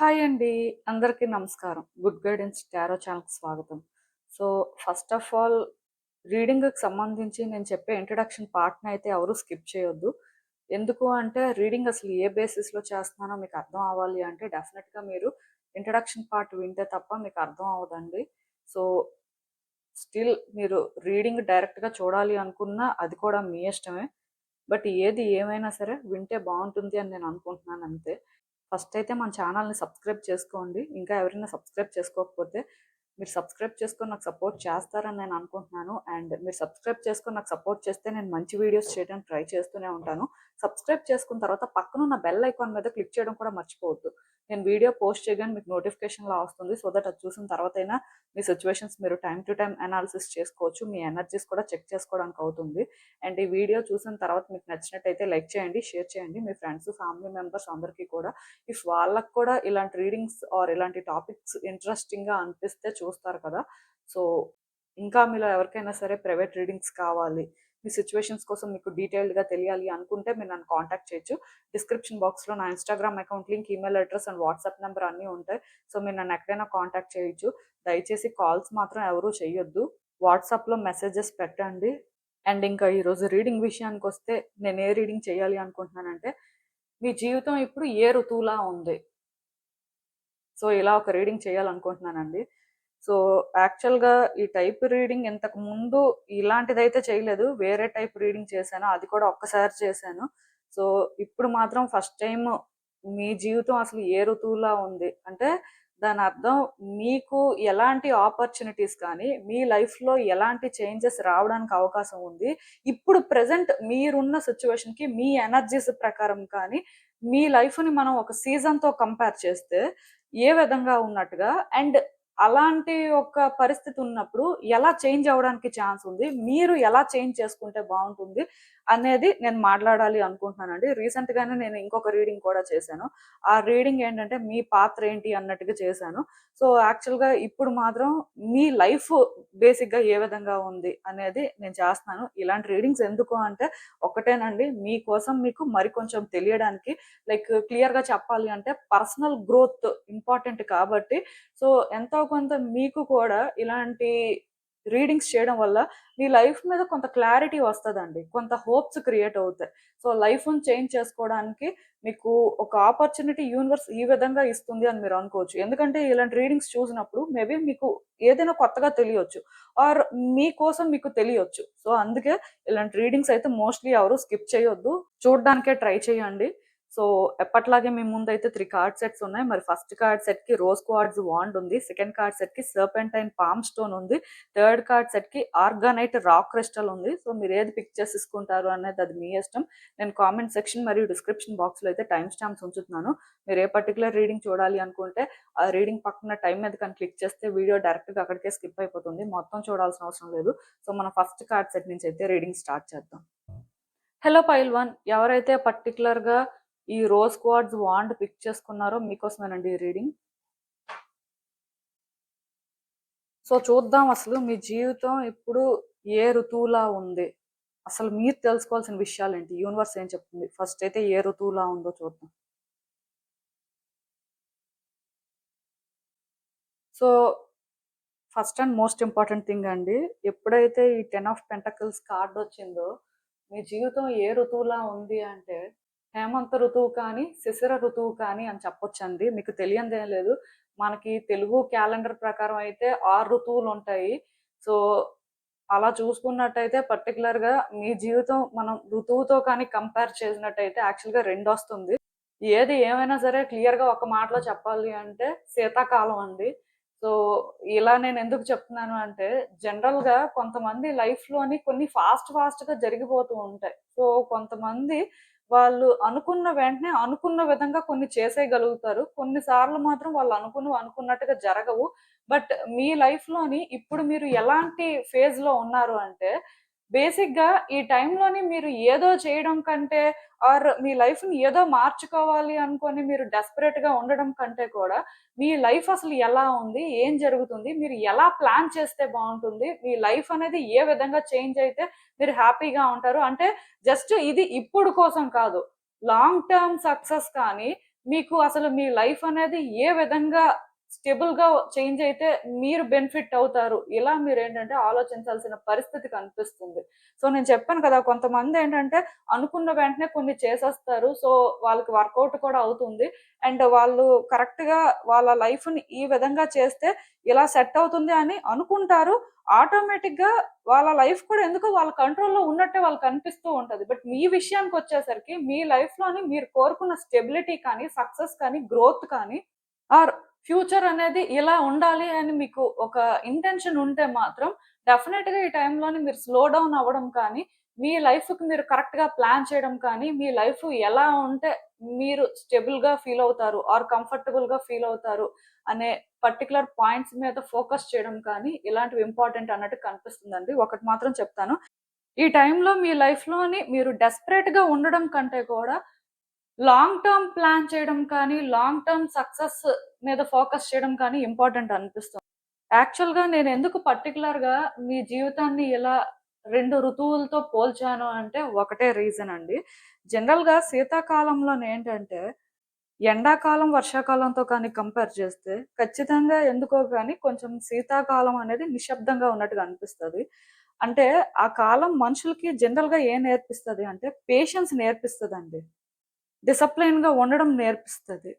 Hi అండి. అందరికీ నమస్కారం. గుడ్ గైడెన్స్ టారో ఛానల్‌కి స్వాగతం. సో, ఫస్ట్ ఆఫ్ ఆల్ రీడింగ్‌కి సంబంధించి నేను చెప్పే ఇంట్రడక్షన్ పార్ట్‌నయితే ఎవరు స్కిప్ చేయొద్దు. ఎందుకు అంటే రీడింగ్ అసలు ఏ బేసిస్‌లో చేస్తున్నానో మీకు అర్థం అవ్వాలి అంటే డెఫినెట్‌గా మీరు ఇంట్రడక్షన్ పార్ట్ వింటే తప్ప మీకు అర్థం అవ్వదండి. సో, స్టిల్ మీరు రీడింగ్ డైరెక్ట్‌గా చూడాలి అనుకున్నా అది కూడా మీ ఇష్టమే. బట్ ఏది ఏమైనా సరే వింటే బావుంటుంది అని నేను అనుకుంటున్నాను అంతే. ఫస్ట్ అయితే మన ఛానల్‌ని సబ్స్క్రైబ్ చేసుకోండి. ఇంకా ఎవరైనా సబ్స్క్రైబ్ చేసుకోకపోతే మీరు సబ్స్క్రైబ్ చేసుకొని నాకు సపోర్ట్ చేస్తారని నేను అనుకుంటున్నాను. అండ్ మీరు సబ్స్క్రైబ్ చేసుకొని నాకు సపోర్ట్ చేస్తే నేను మంచి వీడియోస్ చేయడానికి ట్రై చేస్తూనే ఉంటాను. సబ్స్క్రైబ్ చేసుకున్న తర్వాత పక్కనున్న బెల్ ఐకాన్ మీద క్లిక్ చేయడం కూడా మర్చిపోవద్దు. నేను వీడియో పోస్ట్ చేయగానే మీకు నోటిఫికేషన్‌లా వస్తుంది. సో దట్ అది చూసిన తర్వాతైనా మీ సిట్యుయేషన్స్ మీరు టైమ్ టు టైమ్ అనాలిసిస్ చేసుకోవచ్చు. మీ ఎనర్జీస్ కూడా చెక్ చేసుకోవడానికి అవుతుంది. అండ్ ఈ వీడియో చూసిన తర్వాత మీకు నచ్చినట్టయితే లైక్ చేయండి, షేర్ చేయండి. మీ ఫ్రెండ్స్, ఫ్యామిలీ మెంబర్స్ అందరికీ కూడా ఇఫ్ వాళ్ళకి కూడా ఇలాంటి రీడింగ్స్ ఆర్ ఇలాంటి టాపిక్స్ ఇంట్రెస్టింగ్‌గా అనిపిస్తే చూస్తారు కదా! సో, ఇంకా మీలో ఎవరికైనా సరే ప్రైవేట్ రీడింగ్స్ కావాలి, మీ సిట్యుయేషన్స్ కోసం మీకు డీటెయిల్డ్‌గా తెలియాలి అనుకుంటే మీరు నన్ను కాంటాక్ట్ చేయొచ్చు. డిస్క్రిప్షన్ బాక్స్‌లో నా Instagram account link, email address and WhatsApp number అన్నీ ఉంటాయి. సో, మీరు నన్ను ఎక్కడైనా కాంటాక్ట్ చేయొచ్చు. దయచేసి కాల్స్ మాత్రం ఎవరు చేయొద్దు. వాట్సాప్‌లో మెసేజెస్ పెట్టండి. అండ్ ఇంకా ఈరోజు రీడింగ్ విషయానికొస్తే నేను ఏ రీడింగ్ చేయాలి అనుకుంటున్నానంటే, మీ జీవితం ఇప్పుడు ఏ ఋతువులా ఉంది. సో, ఇలా ఒక రీడింగ్ చేయాలనుకుంటున్నానండి. సో, యాక్చువల్‌గా ఈ టైప్ రీడింగ్ ఇంతకు ముందు ఇలాంటిదైతే చేయలేదు. వేరే టైప్ రీడింగ్ చేశాను. అది కూడా ఒక్కసారి చేశాను. సో, ఇప్పుడు మాత్రం ఫస్ట్ టైమ్ మీ జీవితం అసలు ఏ ఋతువులా ఉంది. అంటే దానర్థం మీకు ఎలాంటి ఆపర్చునిటీస్ కానీ, మీ లైఫ్‌లో ఎలాంటి చేంజెస్ రావడానికి అవకాశం ఉంది. ఇప్పుడు ప్రెజెంట్ మీరున్న సిట్యుయేషన్‌కి మీ ఎనర్జీస్ ప్రకారం కానీ, మీ లైఫ్‌ని మనం ఒక సీజన్‌తో కంపేర్ చేస్తే ఏ విధంగా ఉన్నట్టుగా అండ్ అలాంటి ఒక పరిస్థితి ఉన్నప్పుడు ఎలా చేంజ్ అవ్వడానికి ఛాన్స్ ఉంది? మీరు ఎలా చేంజ్ చేసుకుంటే బావుంటుంది? అనేది నేను మాట్లాడాలి అనుకుంటున్నానండి. రీసెంట్‌గానే నేను ఇంకొక రీడింగ్ కూడా చేశాను. ఆ రీడింగ్ ఏంటంటే మీ పాత్ర ఏంటి అన్నట్టుగా చేశాను. సో, యాక్చువల్‌గా ఇప్పుడు మాత్రం మీ లైఫ్ బేసిక్‌గా ఏ విధంగా ఉంది అనేది నేను చేస్తున్నాను. ఇలాంటి రీడింగ్స్ ఎందుకు అంటే ఒక్కటేనండి మీకోసం మీకు మరికొంచెం తెలియడానికి లైక్ క్లియర్‌గా చెప్పాలి అంటే పర్సనల్ గ్రోత్ ఇంపార్టెంట్ కాబట్టి సో, ఎంతో కొంత మీకు కూడా ఇలాంటి రీడింగ్స్ చేయడం వల్ల మీ లైఫ్ మీద కొంత క్లారిటీ వస్తదండి. కొంత హోప్స్ క్రియేట్ అవుతాయి. సో, లైఫ్‌ని చేంజ్ చేసుకోవడానికి మీకు ఒక ఆపర్చునిటీ యూనివర్స్ ఈ విధంగా ఇస్తుంది అని మీరు అనుకోవచ్చు. ఎందుకంటే ఇలాంటి రీడింగ్స్ చూసినప్పుడు మేబీ మీకు ఏదైనా కొత్తగా తెలియొచ్చు. ఆర్ మీకోసం మీకు తెలియొచ్చు. సో, అందుకే ఇలాంటి రీడింగ్స్ అయితే మోస్ట్‌లీ ఎవరు స్కిప్ చేయొద్దు. చూడ్డానికే ట్రై చేయండి. సో, ఎప్పట్లాగే మీ ముందైతే 3 కార్డ్ సెట్స్ ఉన్నాయి. మరి ఫస్ట్ కార్డ్ సెట్‌కి రోజ్ క్వార్ట్జ్ వాండ్ ఉంది. సెకండ్ కార్డ్ సెట్‌కి సర్పెంటైన్ పామ్ స్టోన్ ఉంది. థర్డ్ కార్డ్ సెట్‌కి ఆర్గానైట్ రాక్ క్రిస్టల్ ఉంది. సో, మీరు ఏది పిక్ చేసేసుకుంటారు అనేది అది మీ ఇష్టం. నేను కామెంట్ సెక్షన్ మరియు డిస్క్రిప్షన్ బాక్స్‌లో అయితే టైమ్ స్టాంప్స్ ఉంచుతున్నాను. మీరు ఏ పర్టిక్యులర్ రీడింగ్ చూడాలి అనుకుంటే ఆ రీడింగ్ పక్కన టైమ్ మీద కానీ క్లిక్ చేస్తే వీడియో డైరెక్ట్‌గా అక్కడికే స్కిప్ అయిపోతుంది. మొత్తం చూడాల్సిన అవసరం లేదు. సో, మనం ఫస్ట్ కార్డ్ సెట్ నుంచి అయితే రీడింగ్ స్టార్ట్ చేద్దాం. హలో పైల్ వన్ ఎవరైతే పర్టిక్యులర్‌గా ఈ రోజ్ క్వార్ట్జ్ వాండ్ పిక్ చేసుకున్నారో మీకోసమేనండి ఈ రీడింగ్. సో చూద్దాం అసలు మీ జీవితం ఇప్పుడు ఏ ఋతువులా ఉంది. అసలు మీరు తెలుసుకోవాల్సిన విషయాలేంటి? యూనివర్స్ ఏం చెప్తుంది? ఫస్ట్ అయితే ఏ ఋతువులా ఉందో చూద్దాం. So first and most important thing అండి. ఎప్పుడైతే ఈ 10 ఆఫ్ పెంటకిల్స్ కార్డ్ వచ్చిందో, మీ జీవితం ఏ ఋతువులా ఉంది అంటే, హేమంత ఋతువు కానీ, శిశిర ఋతువు కానీ అని చెప్పొచ్చండి. మీకు తెలియనిదేం లేదు. మనకి తెలుగు క్యాలెండర్ ప్రకారం అయితే 6 ఋతువులుంటాయి. సో, అలా చూసుకున్నట్టయితే పర్టిక్యులర్‌గా మీ జీవితం మనం ఋతువుతో కానీ కంపేర్ చేసినట్టయితే యాక్చువల్‌గా 2 వస్తుంది. ఏది ఏమైనా సరే క్లియర్‌గా ఒక మాటలో చెప్పాలి అంటే శీతాకాలం అండి. సో, ఇలా నేనెందుకు చెప్తున్నాను అంటే, జనరల్‌గా కొంతమంది లైఫ్‌లోని కొన్ని ఫాస్ట్‌గా జరిగిపోతూ ఉంటాయి. సో, కొంతమంది వాళ్ళు అనుకున్న వెంటనే అనుకున్న విధంగా కొన్ని చేసేయగలుగుతారు. కొన్ని సార్లు మాత్రం వాళ్ళు అనుకున్నవి అనుకున్నట్టుగా జరగవు. బట్ మీ లైఫ్‌లోని ఇప్పుడు మీరు ఎలాంటి ఫేజ్‌లో ఉన్నారు అంటే, బేసిక్‌గా ఈ టైంలోని మీరు ఏదో చేయడం కంటే ఆర్ మీ లైఫ్‌ని ఏదో మార్చుకోవాలి అనుకోని మీరు డెస్పరేట్‌గా ఉండడం కంటే కూడా, మీ లైఫ్ అసలు ఎలా ఉంది? ఏం జరుగుతుంది? మీరు ఎలా ప్లాన్ చేస్తే బావుంటుంది? మీ లైఫ్ అనేది ఏ విధంగా చేంజ్ అయితే మీరు హ్యాపీగా ఉంటారు? అంటే జస్ట్ ఇది ఇప్పుడు కోసం కాదు. లాంగ్ టర్మ్ సక్సెస్ కానీ, మీకు అసలు మీ లైఫ్ అనేది ఏ విధంగా స్టేబుల్‌గా చేంజ్ అయితే మీరు బెనిఫిట్ అవుతారు. ఇలా మీరేంటంటే ఆలోచించాల్సిన పరిస్థితి కనిపిస్తుంది. సో, నేను చెప్పాను కదా! కొంతమందేంటంటే అనుకున్న వెంటనే కొన్ని చేసేస్తారు. సో, వాళ్ళకి వర్కౌట్ కూడా అవుతుంది. అండ్ వాళ్ళు కరెక్ట్‌గా వాళ్ళ లైఫ్‌ని ఈ విధంగా చేస్తే ఇలా సెట్ అవుతుంది అని అనుకుంటారు. ఆటోమేటిక్‌గా వాళ్ళ లైఫ్ కూడా ఎందుకో వాళ్ళ కంట్రోల్‌లో ఉన్నట్టే వాళ్ళకనిపిస్తూ ఉంటది. బట్ మీ విషయానికొచ్చేసరికి మీ లైఫ్‌లోని మీరు కోరుకున్న స్టెబిలిటీ కానీ, సక్సెస్ కానీ, గ్రోత్ కానీ ఆర్ ఫ్యూచర్ అనేది ఇలా ఉండాలి అని మీకు ఒక ఇంటెన్షన్ ఉంటే మాత్రం డెఫినిట్‌గా ఈ టైంలోని మీరు స్లో డౌన్ అవ్వడం కానీ, మీ లైఫ్‌కి మీరు కరెక్ట్‌గా ప్లాన్ చేయడం కానీ, మీ లైఫ్ ఎలా ఉంటే మీరు స్టేబుల్‌గా ఫీల్ అవుతారు ఆర్ కంఫర్టబుల్‌గా ఫీల్ అవుతారు అనే పర్టిక్యులర్ పాయింట్స్ మీద ఫోకస్ చేయడం కానీ, ఇలాంటివి ఇంపార్టెంట్ అన్నట్టు కనిపిస్తుందండి. ఒకటి మాత్రం చెప్తాను. ఈ టైంలో మీ లైఫ్‌లోని మీరు డెస్పరేట్‌గా ఉండడం కంటే కూడా లాంగ్ టర్మ్ ప్లాన్ చేయడం కానీ, లాంగ్ టర్మ్ సక్సెస్ మీద ఫోకస్ చేయడం కానీ ఇంపార్టెంట్ అనిపిస్తుంది. యాక్చువల్‌గా నేనెందుకు పర్టిక్యులర్‌గా మీ జీవితాన్ని ఇలా 2 ఋతువులతో పోల్చాను అంటే ఒకటే రీజన్ అండి. జనరల్‌గా శీతాకాలంలోనేంటంటే ఎండాకాలం, వర్షాకాలంతో కానీ కంపేర్ చేస్తే ఖచ్చితంగా ఎందుకో గాని కొంచెం శీతాకాలం అనేది నిశ్శబ్దంగా ఉన్నట్టుగా అనిపిస్తది. అంటే ఆ కాలం మనుషులకి జనరల్‌గా ఏం నేర్పిస్తది అంటే పేషెన్స్ నేర్పిస్తదండి. డిసిప్లిన్‌గా ఉండడం నేర్పిస్తది.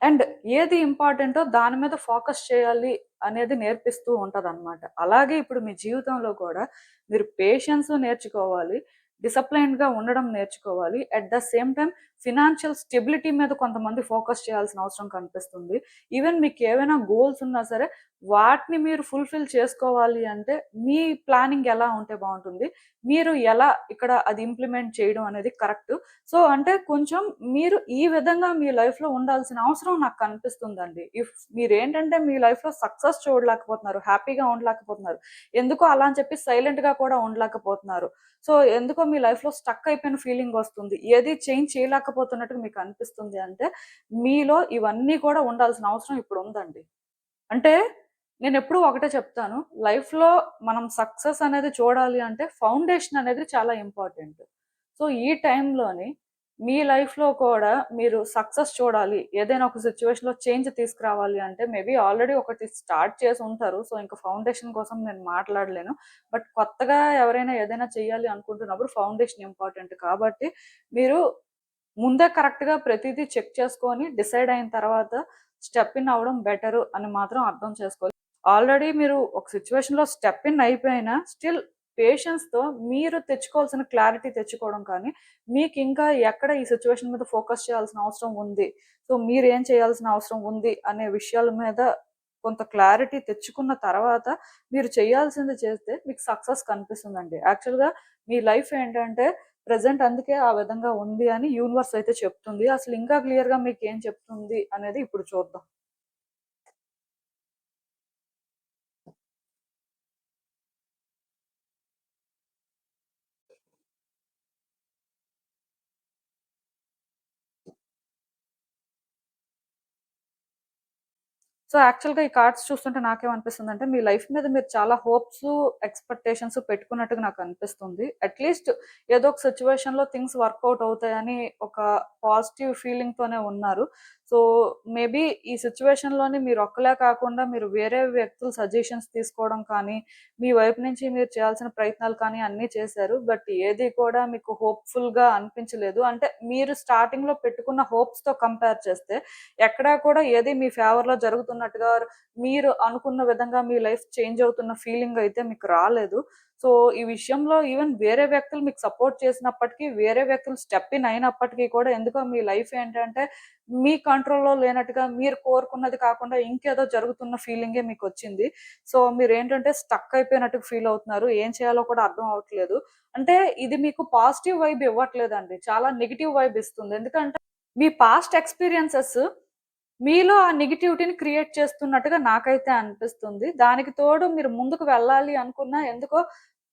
అండ్ ఏది ఇంపార్టెంటో దాని మీద ఫోకస్ చేయాలి అనేది నేర్పిస్తూ ఉంటదనమాట. అలాగే ఇప్పుడు మీ జీవితంలో కూడా మీరు పేషెన్స్ నేర్చుకోవాలి. డిసిప్లైన్డ్‌గా ఉండడం నేర్చుకోవాలి. At the same time financial stability మీద కొంతమంది ఫోకస్ చేయాల్సిన అవసరం కనిపిస్తుంది. ఈవెన్ మీకేవైనా గోల్స్ ఉన్నా సరే వాటిని మీరు ఫుల్‌ఫిల్ చేసుకోవాలి అంటే మీ ప్లానింగ్ ఎలా ఉంటే బావుంటుంది. మీరు ఎలా ఇక్కడ అది ఇంప్లిమెంట్ చేయడం అనేది కరెక్ట్. సో, అంటే కొంచెం మీరు ఈ విధంగా మీ లైఫ్‌లో ఉండాల్సిన అవసరం నాకు కనిపిస్తుందండి. మీరేంటంటే మీ లైఫ్‌లో సక్సెస్ చూడలేకపోతున్నారు. హ్యాపీగా ఉండలేకపోతున్నారు. ఎందుకో అలా అని చెప్పి సైలెంట్‌గా కూడా ఉండలేకపోతున్నారు. సో, ఎందుకో మీ లైఫ్‌లో స్టక్ అయిపోయిన ఫీలింగ్ వస్తుంది. ఏది చేంజ్ చేయలేకపోతున్నట్టుగా మీకు అనిపిస్తుంది అంటే, మీలో ఇవన్నీ కూడా ఉండాల్సిన అవసరం ఇప్పుడుందండి. అంటే నేనెప్పుడూ ఒకటే చెప్తాను. లైఫ్‌లో మనం సక్సెస్ అనేది చూడాలి అంటే ఫౌండేషన్ అనేది చాలా ఇంపార్టెంట్. సో, ఈ టైంలోని మీ లైఫ్‌లో కూడా మీరు సక్సెస్ చూడాలి. ఏదైనా ఒక సిట్యుయేషన్‌లో చేంజ్ తీసుకురావాలి అంటే మేబీ ఆల్రెడీ ఒకటి స్టార్ట్ చేసి ఉంటారు. సో, ఇంక ఫౌండేషన్ కోసం నేను మాట్లాడలేను. బట్ కొత్తగా ఎవరైనా ఏదైనా చేయాలి అనుకుంటున్నప్పుడు ఫౌండేషన్ ఇంపార్టెంట్ కాబట్టి మీరు ముందే కరెక్ట్‌గా ప్రతీదీ చెక్ చేసుకొని డిసైడ్ అయిన తర్వాత స్టెప్ ఇన్ అవ్వడం బెటరు అని మాత్రం అర్థం చేసుకోవాలి. ఆల్రెడీ మీరు ఒక సిట్యుయేషన్‌లో స్టెప్ ఇన్ అయిపోయినా స్టిల్ పేషెన్స్‌తో మీరు తెచ్చుకోవాల్సిన క్లారిటీ తెచ్చుకోవడం కానీ, మీకింకా ఎక్కడ ఈ సిట్యుయేషన్ మీద ఫోకస్ చేయాల్సిన అవసరం ఉంది. సో, మీరేం చేయాల్సిన అవసరం ఉంది అనే విషయాల మీద కొంత క్లారిటీ తెచ్చుకున్న తర్వాత మీరు చేయాల్సింది చేస్తే మీకు సక్సెస్ కనిపిస్తుందండి. యాక్చువల్‌గా మీ లైఫ్ ఏంటంటే ప్రెజెంట్ అందుకే ఆ విధంగా ఉంది అని యూనివర్స్ అయితే చెప్తుంది. అసలు ఇంకా క్లియర్‌గా మీకేం చెప్తుంది అనేది ఇప్పుడు చూద్దాం. సో, యాక్చువల్‌గా ఈ కార్డ్స్ చూస్తుంటే నాకేమనిపిస్తుందంటే, మీ లైఫ్ మీద మీరు చాలా హోప్స్, ఎక్స్‌పెక్టేషన్స్ పెట్టుకున్నట్టుగా నాకనిపిస్తుంది. అట్‌లీస్ట్ ఏదో ఒక సిట్యుయేషన్‌లో థింగ్స్ వర్కౌట్ అవుతాయని ఒక పాజిటివ్ ఫీలింగ్‌తోనే ఉన్నారు. సో, మేబీ ఈ సిట్యుయేషన్‌లోని మీరొక్కలే కాకుండా మీరు వేరే వ్యక్తుల సజెషన్స్ తీసుకోవడం కానీ, మీ వైపు నుంచి మీరు చేయాల్సిన ప్రయత్నాలు కానీ అన్నీ చేశారు. బట్ ఏది కూడా మీకు హోప్‌ఫుల్‌గా అనిపించలేదు. అంటే మీరు స్టార్టింగ్‌లో పెట్టుకున్న హోప్స్‌తో కంపేర్ చేస్తే ఎక్కడా కూడా ఏది మీ ఫేవర్‌లో జరుగుతున్నట్టుగా మీరు అనుకున్న విధంగా మీ లైఫ్ చేంజ్ అవుతున్న ఫీలింగ్ అయితే మీకు రాలేదు. సో, ఈ విషయంలో ఈవెన్ వేరే వ్యక్తులు మీకు సపోర్ట్ చేసినప్పటికీ, వేరే వ్యక్తులు స్టెప్ ఇన్ అయినప్పటికీ కూడా ఎందుకో మీ లైఫ్ ఏంటంటే మీ కంట్రోల్‌లో లేనట్టుగా మీరు కోరుకున్నది కాకుండా ఇంకేదో జరుగుతున్న ఫీలింగే మీకొచ్చింది. సో, మీరేంటంటే స్టక్ అయిపోయినట్టుగా ఫీల్ అవుతున్నారు. ఏం చేయాలో కూడా అర్థం అవ్వట్లేదు. అంటే ఇది మీకు పాజిటివ్ వైబ్ ఇవ్వట్లేదండి. చాలా నెగెటివ్ వైబ్ ఇస్తుంది. ఎందుకంటే మీ పాస్ట్ ఎక్స్‌పీరియన్సెస్ మీలో ఆ నెగటివిటీని క్రియేట్ చేస్తున్నట్టుగా నాకైతే అనిపిస్తుంది. దానికి తోడు మీరు ముందుకు వెళ్ళాలి అనుకున్నా ఎందుకో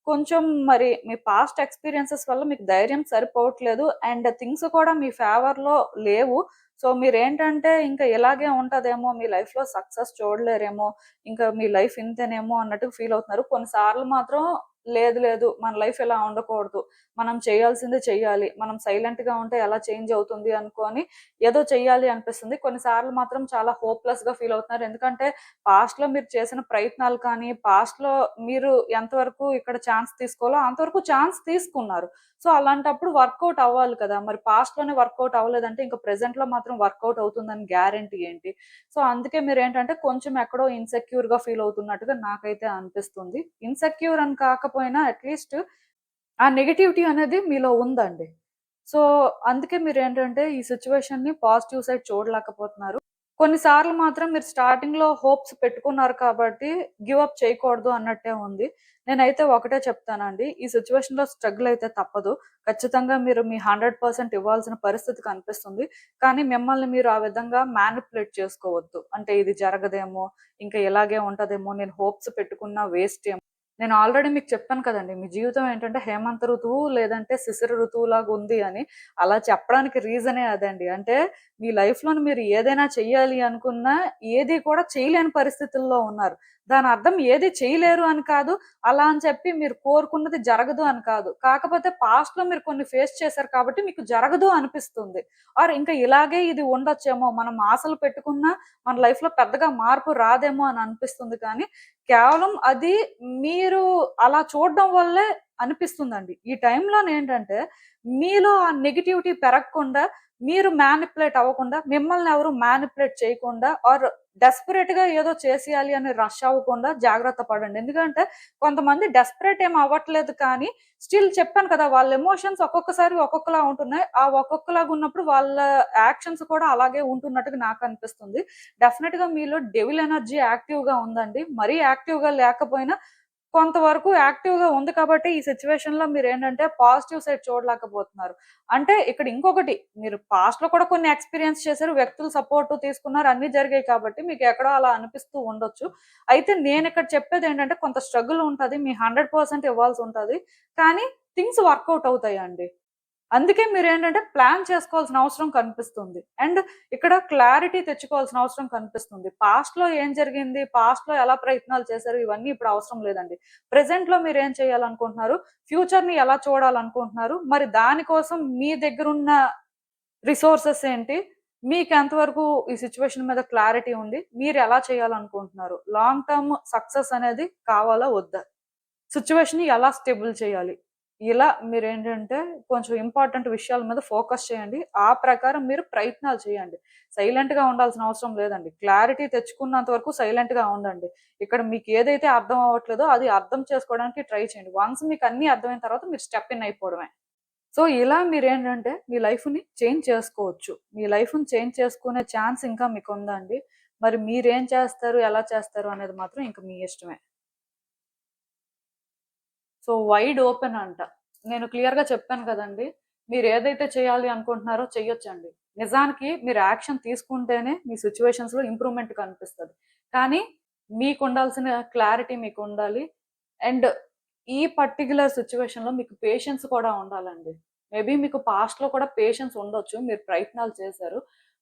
కొంచెం మరి మీ పాస్ట్ ఎక్స్‌పీరియన్సెస్ వల్ల మీకు ధైర్యం సరిపోవట్లేదు. అండ్ థింగ్స్ కూడా మీ ఫేవర్‌లో లేవు. సో, మీరేంటంటే ఇంకా ఇలాగే ఉంటదేమో, మీ లైఫ్‌లో సక్సెస్ చూడలేరేమో, ఇంకా మీ లైఫ్ ఇంతేనేమో అన్నట్టుగా ఫీల్ అవుతున్నారు. కొన్ని సార్లు మాత్రం లేదు లేదు మన లైఫ్ ఇలా ఉండకూడదు, మనం చేయాల్సిందే చెయ్యాలి, మనం సైలెంట్ గా ఉంటే ఎలా చేంజ్ అవుతుంది అనుకొని ఏదో చెయ్యాలి అనిపిస్తుంది. కొన్నిసార్లు మాత్రం చాలా హోప్లెస్ గా ఫీల్ అవుతున్నారు. ఎందుకంటే పాస్ట్ లో మీరు చేసిన ప్రయత్నాలు కానీ, పాస్ట్ లో మీరు ఎంతవరకు ఇక్కడ ఛాన్స్ తీసుకోవాలో అంతవరకు ఛాన్స్ తీసుకున్నారు. సో అలాంటప్పుడు వర్కౌట్ అవ్వాలి కదా. మరి పాస్ట్ లోనే వర్కౌట్ అవ్వలేదంటే ఇంకా ప్రెసెంట్ లో మాత్రం వర్కౌట్ అవుతుందని గ్యారంటీ ఏంటి? సో అందుకే మీరేంటంటే కొంచెం ఎక్కడో ఇన్‌సెక్యూర్ గా ఫీల్ అవుతున్నట్టుగా నాకైతే అనిపిస్తుంది. ఇన్‌సెక్యూర్ అని కాకపోయినా అట్‌లీస్ట్ ఆ నెగటివిటీ అనేది మీలో ఉందండి. సో అందుకే మీరేంటంటే ఈ సిట్యుయేషన్‌ని పాజిటివ్ సైడ్ చూడలేకపోతున్నారు. కొన్ని సార్లు మాత్రం మీరు స్టార్టింగ్‌లో హోప్స్ పెట్టుకున్నారు కాబట్టి గివ్ అప్ చేయకూడదు అన్నట్టే ఉంది. నేనైతే ఒకటే చెప్తానండి. ఈ సిట్యుయేషన్‌లో స్ట్రగుల్ అయితే తప్పదు. ఖచ్చితంగా మీరు మీ 100% ఇవ్వాల్సిన పరిస్థితి కనిపిస్తుంది. కానీ మిమ్మల్ని మీరు ఆ విధంగా మ్యానిప్యులేట్ చేసుకోవద్దు. అంటే ఇది జరగదేమో, ఇంకా ఇలాగే ఉంటదేమో, నేను హోప్స్ పెట్టుకున్నా వేస్ట్ ఏమో. నేను ఆల్రెడీ మీకు చెప్పాను కదండీ! మీ జీవితం ఏంటంటే హేమంత ఋతువు లేదంటే శిశిర ఋతువులాగా ఉంది అని. అలా చెప్పడానికి రీజనే అదండి. అంటే మీ లైఫ్‌లోని మీరు ఏదైనా చెయ్యాలి అనుకున్నా, ఏది కూడా చేయలేని పరిస్థితుల్లో ఉన్నారు. దాని అర్థం ఏది చేయలేరు అని కాదు. అలా అని చెప్పి మీరు కోరుకున్నది జరగదు అని కాదు. కాకపోతే పాస్ట్‌లో మీరు కొన్ని ఫేస్ చేశారు కాబట్టి మీకు జరగదు అనిపిస్తుంది. ఆర్ ఇంకా ఇలాగే ఇది ఉండొచ్చేమో, మనం ఆశలు పెట్టుకున్నా మన లైఫ్‌లో పెద్దగా మార్పు రాదేమో అని అనిపిస్తుంది కానీ, కేవలం అది మీరు అలా చూడడం వల్లే అనిపిస్తుందండి. ఈ టైంలోనేంటంటే మీలో ఆ నెగటివిటీ పెరగకుండా, మీరు మ్యానిప్యులేట్ అవ్వకుండా, మిమ్మల్ని ఎవరు మ్యానిప్యులేట్ చేయకుండా ఆర్ డెస్పరేట్‌గా ఏదో చేసేయాలి అని రష్ అవ్వకుండా జాగ్రత్త పడండి. ఎందుకంటే కొంతమంది డెస్పరేట్ ఏమి అవ్వట్లేదు కానీ స్టిల్ చెప్పాను కదా! వాళ్ళ ఎమోషన్స్ ఒక్కొక్కసారి ఒక్కొక్కలా ఉంటున్నాయి. ఆ ఒక్కొక్కలాగా ఉన్నప్పుడు వాళ్ళ యాక్షన్స్ కూడా అలాగే ఉంటున్నట్టుగా నాకనిపిస్తుంది. డెఫినిట్‌గా మీలో డెవిల్ ఎనర్జీ యాక్టివ్‌గా ఉందండి. మరీ యాక్టివ్‌గా లేకపోయినా కొంతవరకు యాక్టివ్‌గా ఉంది కాబట్టి ఈ సిట్యుయేషన్‌లో మీరేంటంటే పాజిటివ్ సైడ్ చూడలేకపోతున్నారు. అంటే ఇక్కడ ఇంకొకటి, మీరు పాస్ట్‌లో కూడా కొన్ని ఎక్స్‌పీరియన్స్ చేశారు. వ్యక్తుల సపోర్ట్ తీసుకున్నారు. అన్నీ జరిగాయి కాబట్టి మీకు ఎక్కడో అలా అనిపిస్తూ ఉండొచ్చు. అయితే నేనిక్కడ చెప్పేదేంటంటే కొంత స్ట్రగుల్ ఉంటది. మీ 100% ఇవ్వాల్సుంటది. కానీ థింగ్స్ వర్కౌట్ అవుతాయండి. అందుకే మీరేంటంటే ప్లాన్ చేసుకోవాల్సిన అవసరం కనిపిస్తుంది. అండ్ ఇక్కడ క్లారిటీ తెచ్చుకోవాల్సిన అవసరం కనిపిస్తుంది. పాస్ట్‌లో ఏం జరిగింది? పాస్ట్‌లో ఎలా ప్రయత్నాలు చేశారు? ఇవన్నీ ఇప్పుడు అవసరం లేదండి. ప్రెజెంట్‌లో మీరేం చేయాలనుకుంటున్నారు? ఫ్యూచర్‌ని ఎలా చూడాలనుకుంటున్నారు? మరి దానికోసం మీ దగ్గరున్న రిసోర్సెస్ ఏంటి? మీకెంత వరకు ఈ సిట్యుయేషన్ మీద క్లారిటీ ఉంది? మీరెలా చేయాలనుకుంటున్నారు? లాంగ్ టర్మ్ సక్సెస్ అనేది కావాలా? వద్దా? సిట్యుయేషన్‌ని ఎలా స్టేబుల్ చేయాలి? ఇలా మీరేంటంటే కొంచెం ఇంపార్టెంట్ విషయాల మీద ఫోకస్ చేయండి. ఆ ప్రకారం మీరు ప్రయత్నాలు చేయండి. సైలెంట్‌గా ఉండాల్సిన అవసరం లేదండి. క్లారిటీ తెచ్చుకున్నంత వరకు సైలెంట్‌గా ఉండండి. ఇక్కడ మీకు ఏదైతే అర్థం అవ్వట్లేదో అది అర్థం చేసుకోవడానికి ట్రై చేయండి. వన్స్ మీకు అన్నీ అర్థమైన తర్వాత మీరు స్టెప్ ఇన్ అయిపోవడమే. సో, ఇలా మీరేంటంటే మీ లైఫ్‌ని చేంజ్ చేసుకోవచ్చు. మీ లైఫ్‌ని చేంజ్ చేసుకునే ఛాన్స్ ఇంకా మీకుందండి. మరి మీరేం చేస్తారు? ఎలా చేస్తారు? అనేది మాత్రం ఇంక మీ ఇష్టమే. సో, వైడ్ ఓపెన్ అంట. నేను క్లియర్‌గా చెప్పాను కదండీ! మీరేదైతే చేయాలి అనుకుంటున్నారో చెయ్యొచ్చండి. నిజానికి మీరు యాక్షన్ తీసుకుంటేనే మీ సిట్యుయేషన్స్‌లో ఇంప్రూవ్‌మెంట్ కనిపిస్తది. కానీ మీకుండాల్సిన క్లారిటీ మీకుండాలి. అండ్ ఈ పర్టిక్యులర్ సిట్యుయేషన్‌లో మీకు పేషెన్స్ కూడా ఉండాలండి. మేబీ మీకు పాస్ట్‌లో కూడా పేషెన్స్ ఉండొచ్చు. మీరు ప్రయత్నాలు చేశారు.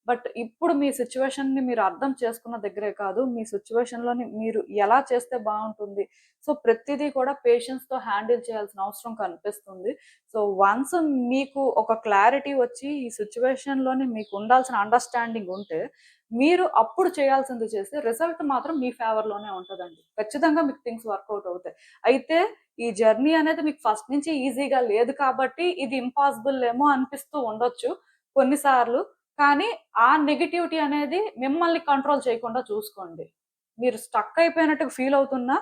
బట్ ఇప్పుడు మీ సిట్యుయేషన్‌ని మీరు అర్థం చేసుకున్న దగ్గరే కాదు, మీ సిట్యుయేషన్‌లోని మీరు ఎలా చేస్తే బావుంటుంది. సో, ప్రతిదీ కూడా పేషెన్స్‌తో హ్యాండిల్ చేయాల్సిన అవసరం కనిపిస్తుంది. సో, వన్స్ మీకు ఒక క్లారిటీ వచ్చి ఈ సిట్యుయేషన్‌లోని మీకు ఉండాల్సిన అండర్‌స్టాండింగ్ ఉంటే, మీరు అప్పుడు చేయాల్సింది చేస్తే రిజల్ట్ మాత్రం మీ ఫేవర్‌లోనే ఉంటదండి. ఖచ్చితంగా మీకు థింగ్స్ వర్కౌట్ అవుతాయి. అయితే ఈ జర్నీ అనేది మీకు ఫస్ట్ నుంచి ఈజీగా లేదు కాబట్టి ఇది ఇంపాసిబుల్ ఏమో అనిపిస్తూ ఉండొచ్చు కొన్ని సార్లు. కానీ ఆ నెగటివిటీ అనేది మిమ్మల్ని కంట్రోల్ చేయకుండా చూసుకోండి. మీరు స్టక్ అయిపోయినట్టుగా ఫీల్ అవుతున్నా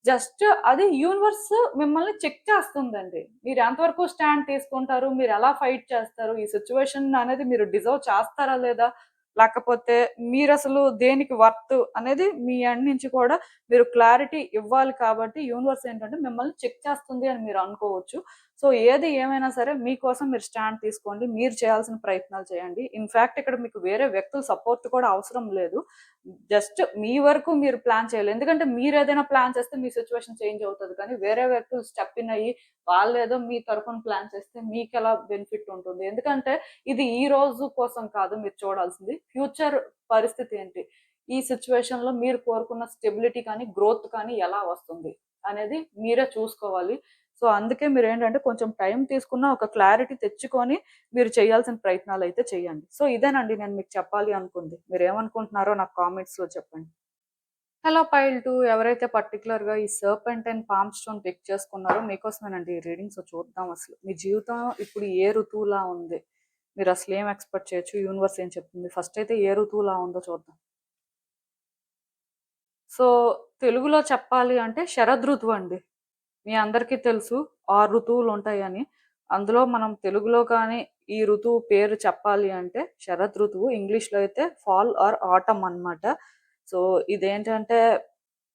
జస్ట్ అది యూనివర్స్ మిమ్మల్ని చెక్ చేస్తుందండి. మీరు ఎంతవరకు స్టాండ్ తీసుకుంటారు? మీరు ఎలా ఫైట్ చేస్తారు? ఈ సిట్యుయేషన్ అనేది మీరు డిజర్వ్ చేస్తారా లేదా? లేకపోతే మీరసలు దేనికి వర్త్ అనేది మీ ఎండ్ నుంచి కూడా మీరు క్లారిటీ ఇవ్వాలి కాబట్టి యూనివర్స్ ఏంటంటే మిమ్మల్ని చెక్ చేస్తుంది అని మీరు అనుకోవచ్చు. సో, ఏది ఏమైనా సరే మీకోసం మీరు స్టాండ్ తీసుకోండి. మీరు చేయాల్సిన ప్రయత్నాలు చేయండి. ఇన్‌ఫాక్ట్ ఇక్కడ మీకు వేరే వ్యక్తుల సపోర్ట్ కూడా అవసరం లేదు. జస్ట్ మీ వరకు మీరు ప్లాన్ చేయాలి. ఎందుకంటే మీరేదైనా ప్లాన్ చేస్తే మీ సిట్యుయేషన్ చేంజ్ అవుతది. కానీ వేరే వ్యక్తులు స్టెప్ ఇన్ అయ్యి వాళ్ళేదో మీ తరపున ప్లాన్ చేస్తే మీకెలా బెనిఫిట్ ఉంటుంది. ఎందుకంటే ఇది ఈ రోజు కోసం కాదు మీరు చూడాల్సింది. ఫ్యూచర్ పరిస్థితి ఏంటి? ఈ సిట్యుయేషన్‌లో మీరు కోరుకున్న స్టెబిలిటీ కానీ, గ్రోత్ కానీ ఎలా వస్తుంది? అనేది మీరే చూసుకోవాలి. సో, అందుకే మీరేంటంటే కొంచెం టైం తీసుకున్న ఒక క్లారిటీ తెచ్చుకొని మీరు చేయాల్సిన ప్రయత్నాలైతే చేయండి. సో, ఇదేనండి నేను మీకు చెప్పాలి అనుకుంది. మీరేమనుకుంటున్నారో నాకు కామెంట్స్‌లో చెప్పండి. హలో పైల్ 2 ఎవరైతే పర్టిక్యులర్‌గా ఈ serpent and palm stone pick చేసుకున్నారో మీకోసమేనండి ఈ రీడింగ్. సో, చూద్దాం అసలు. మీ జీవితం ఇప్పుడు ఏ ఋతువులా ఉంది? మీరసలు ఏం ఎక్స్‌పెక్ట్ చేయొచ్చు? యూనివర్స్ ఏం చెప్తుంది? ఫస్ట్ అయితే ఏ ఋతువులా ఉందో చూద్దాం. సో, తెలుగులో చెప్పాలి అంటే శరదృతువు అండి. మీ అందరికీ తెలుసు 6 ఋతువులుంటాయని. అందులో మనం తెలుగులో కానీ ఈ ఋతువు పేరు చెప్పాలి అంటే శరదృతువు. ఇంగ్లీష్‌లో అయితే ఫాల్ ఆర్ ఆటమ్ అనమాట. సో, ఇదేంటంటే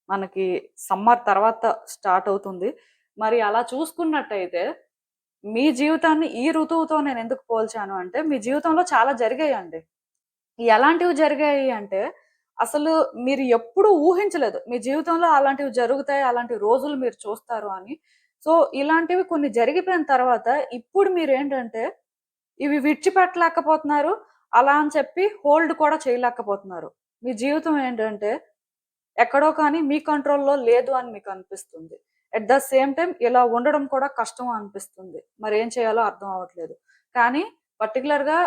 మనకి సమ్మర్ తర్వాత స్టార్ట్ అవుతుంది. మరి అలా చూసుకున్నట్టయితే మీ జీవితాన్ని ఈ ఋతువుతో నేనెందుకు పోల్చాను అంటే మీ జీవితంలో చాలా జరిగాయండి. ఎలాంటివి జరిగాయి అంటే, అసలు మీరు ఎప్పుడూ ఊహించలేదు. మీ జీవితంలో అలాంటివి జరుగుతాయి, అలాంటి రోజులు మీరు చూస్తారు అని. సో, ఇలాంటివి కొన్ని జరిగిపోయిన తర్వాత ఇప్పుడు మీరేంటంటే, ఇవి విడిచిపెట్టలేకపోతున్నారు. అలా అని చెప్పి హోల్డ్ కూడా చేయలేకపోతున్నారు. మీ జీవితం ఏంటంటే, ఎక్కడో కానీ మీ కంట్రోల్‌లో లేదు అని మీకనిపిస్తుంది. ఎట్ ద సేమ్ టైమ్ ఇలా ఉండడం కూడా కష్టం అనిపిస్తుంది. మరేం చేయాలో అర్థం అవ్వట్లేదు. కానీ పర్టిక్యులర్‌గా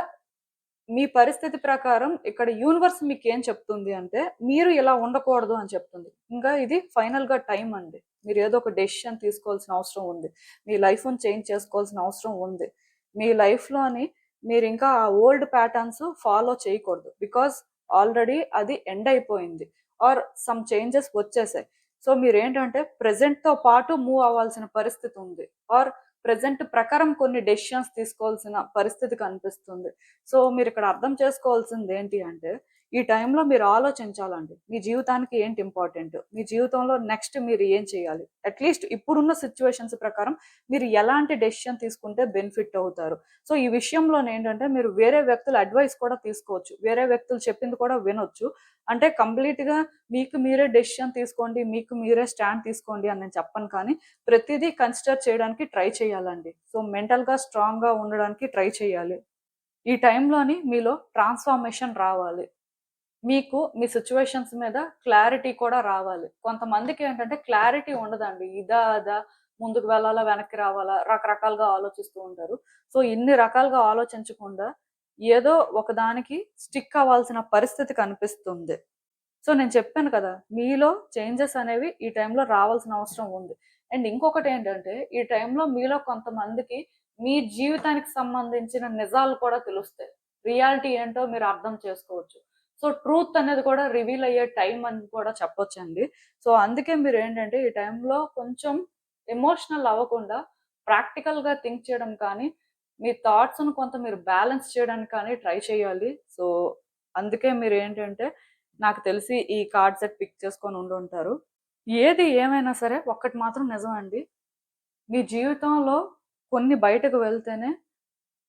మీ పరిస్థితి ప్రకారం ఇక్కడ యూనివర్స్ మీకేం చెప్తుంది అంటే, మీరు ఇలా ఉండకూడదు అని చెప్తుంది. ఇంకా ఇది ఫైనల్‌గా టైమ్ అండి. మీరు ఏదో ఒక డెసిషన్ తీసుకోవాల్సిన అవసరం ఉంది. మీ లైఫ్‌ని చేంజ్ చేసుకోవాల్సిన అవసరం ఉంది. మీ లైఫ్‌లోని మీరింకా ఆ ఓల్డ్ ప్యాటర్న్స్ ఫాలో చేయకూడదు. బికాజ్ ఆల్రెడీ అది ఎండ్ అయిపోయింది. ఆర్ సమ్ చేంజెస్ వచ్చేసాయి. సో, మీరేంటంటే ప్రెజెంట్‌తో పాటు మూవ్ అవ్వాల్సిన పరిస్థితి ఉంది. ఆర్ ప్రెజెంట్ ప్రకారం కొన్ని డెసిషన్స్ తీసుకోవాల్సిన పరిస్థితి కనిపిస్తుంది. సో, మీరిక్కడ అర్థం చేసుకోవాల్సిందేంటి అంటే, ఈ టైంలో మీరు ఆలోచించాలండి. మీ జీవితానికి ఏంటి ఇంపార్టెంట్? మీ జీవితంలో నెక్స్ట్ మీరు ఏం చేయాలి? అట్‌లీస్ట్ ఇప్పుడున్న సిట్యుయేషన్స్ ప్రకారం మీరు ఎలాంటి డెసిషన్ తీసుకుంటే బెనిఫిట్ అవుతారు? సో, ఈ విషయంలోనేంటంటే మీరు వేరే వ్యక్తుల అడ్వైస్ కూడా తీసుకోవచ్చు. వేరే వ్యక్తులు చెప్పింది కూడా వినొచ్చు. అంటే కంప్లీట్‌గా మీకు మీరే డెసిషన్ తీసుకోండి, మీకు మీరే స్టాండ్ తీసుకోండి అని నేను చెప్పను కానీ, ప్రతిదీ కన్సిడర్ చేయడానికి ట్రై చేయాలండి. సో, మెంటల్‌గా స్ట్రాంగ్‌గా ఉండడానికి ట్రై చేయాలి. ఈ టైంలోని మీలో ట్రాన్స్‌ఫర్మేషన్ రావాలి. మీకు మీ సిట్యుయేషన్స్ మీద క్లారిటీ కూడా రావాలి. కొంతమందికేంటంటే క్లారిటీ ఉండదండి. ఇదా? అదా? ముందుకు వెళ్ళాలా? వెనక్కి రావాలా? రకరకాలుగా ఆలోచిస్తూ ఉంటారు. సో, ఇన్ని రకాలుగా ఆలోచించకుండా ఏదో ఒకదానికి స్టిక్ అవ్వాల్సిన పరిస్థితి కనిపిస్తుంది. సో, నేను చెప్పాను కదా! మీలో చేంజెస్ అనేవి ఈ టైంలో రావాల్సిన అవసరం ఉంది. అండ్ ఇంకొకటేంటంటే, ఈ టైంలో మీలో కొంతమందికి మీ జీవితానికి సంబంధించిన నిజాలు కూడా తెలుస్తాయి. రియాలిటీ ఏంటో మీరు అర్థం చేసుకోవచ్చు. సో, ట్రూత్ అనేది కూడా రివీల్ అయ్యే టైం అని కూడా చెప్పొచ్చండి. సో, అందుకే మీరేంటంటే, ఈ టైంలో కొంచెం ఎమోషనల్ అవ్వకుండా ప్రాక్టికల్‌గా థింక్ చేయడం కానీ, మీ థాట్స్‌ని కొంత మీరు బ్యాలెన్స్ చేయడానికి కానీ ట్రై చేయాలి. సో, అందుకే మీరేంటంటే నాకు తెలిసి ఈ కార్డ్ సెట్ పిక్ చేసుకొని ఉండుంటారు. ఏది ఏమైనా సరే ఒక్కటి మాత్రం నిజమండి. మీ జీవితంలో కొన్ని బయటకు వెళ్తేనే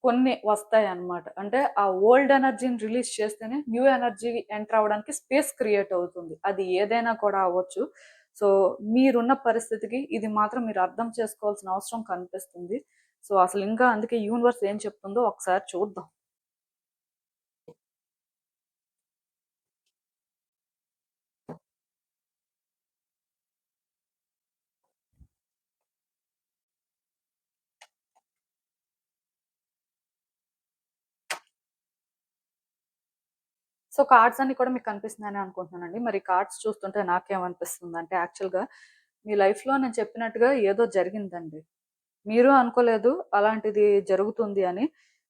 కొన్ని వస్తాయన్నమాట. అంటే ఆ ఓల్డ్ ఎనర్జీని రిలీజ్ చేస్తేనే న్యూ ఎనర్జీ ఎంటర్ అవ్వడానికి స్పేస్ క్రియేట్ అవుతుంది. అది ఏదైనా కూడా అవ్వచ్చు. సో, మీరున్న పరిస్థితికి ఇది మాత్రం మీరు అర్థం చేసుకోవాల్సిన అవసరం కనిపిస్తుంది. సో, అసలు ఇంకా అందుకే యూనివర్స్ ఏం చెప్తుందో ఒకసారి చూద్దాం. సో, కార్డ్స్ అన్నీ కూడా మీకు కనిపిస్తున్నాయనే అనుకుంటున్నానండి. మరి కార్డ్స్ చూస్తుంటే నాకేమనిపిస్తుందంటే యాక్చువల్‌గా మీ లైఫ్‌లో నేను చెప్పినట్టుగా ఏదో జరిగిందండి. మీరు అనుకోలేదు అలాంటిది జరుగుతుంది అని.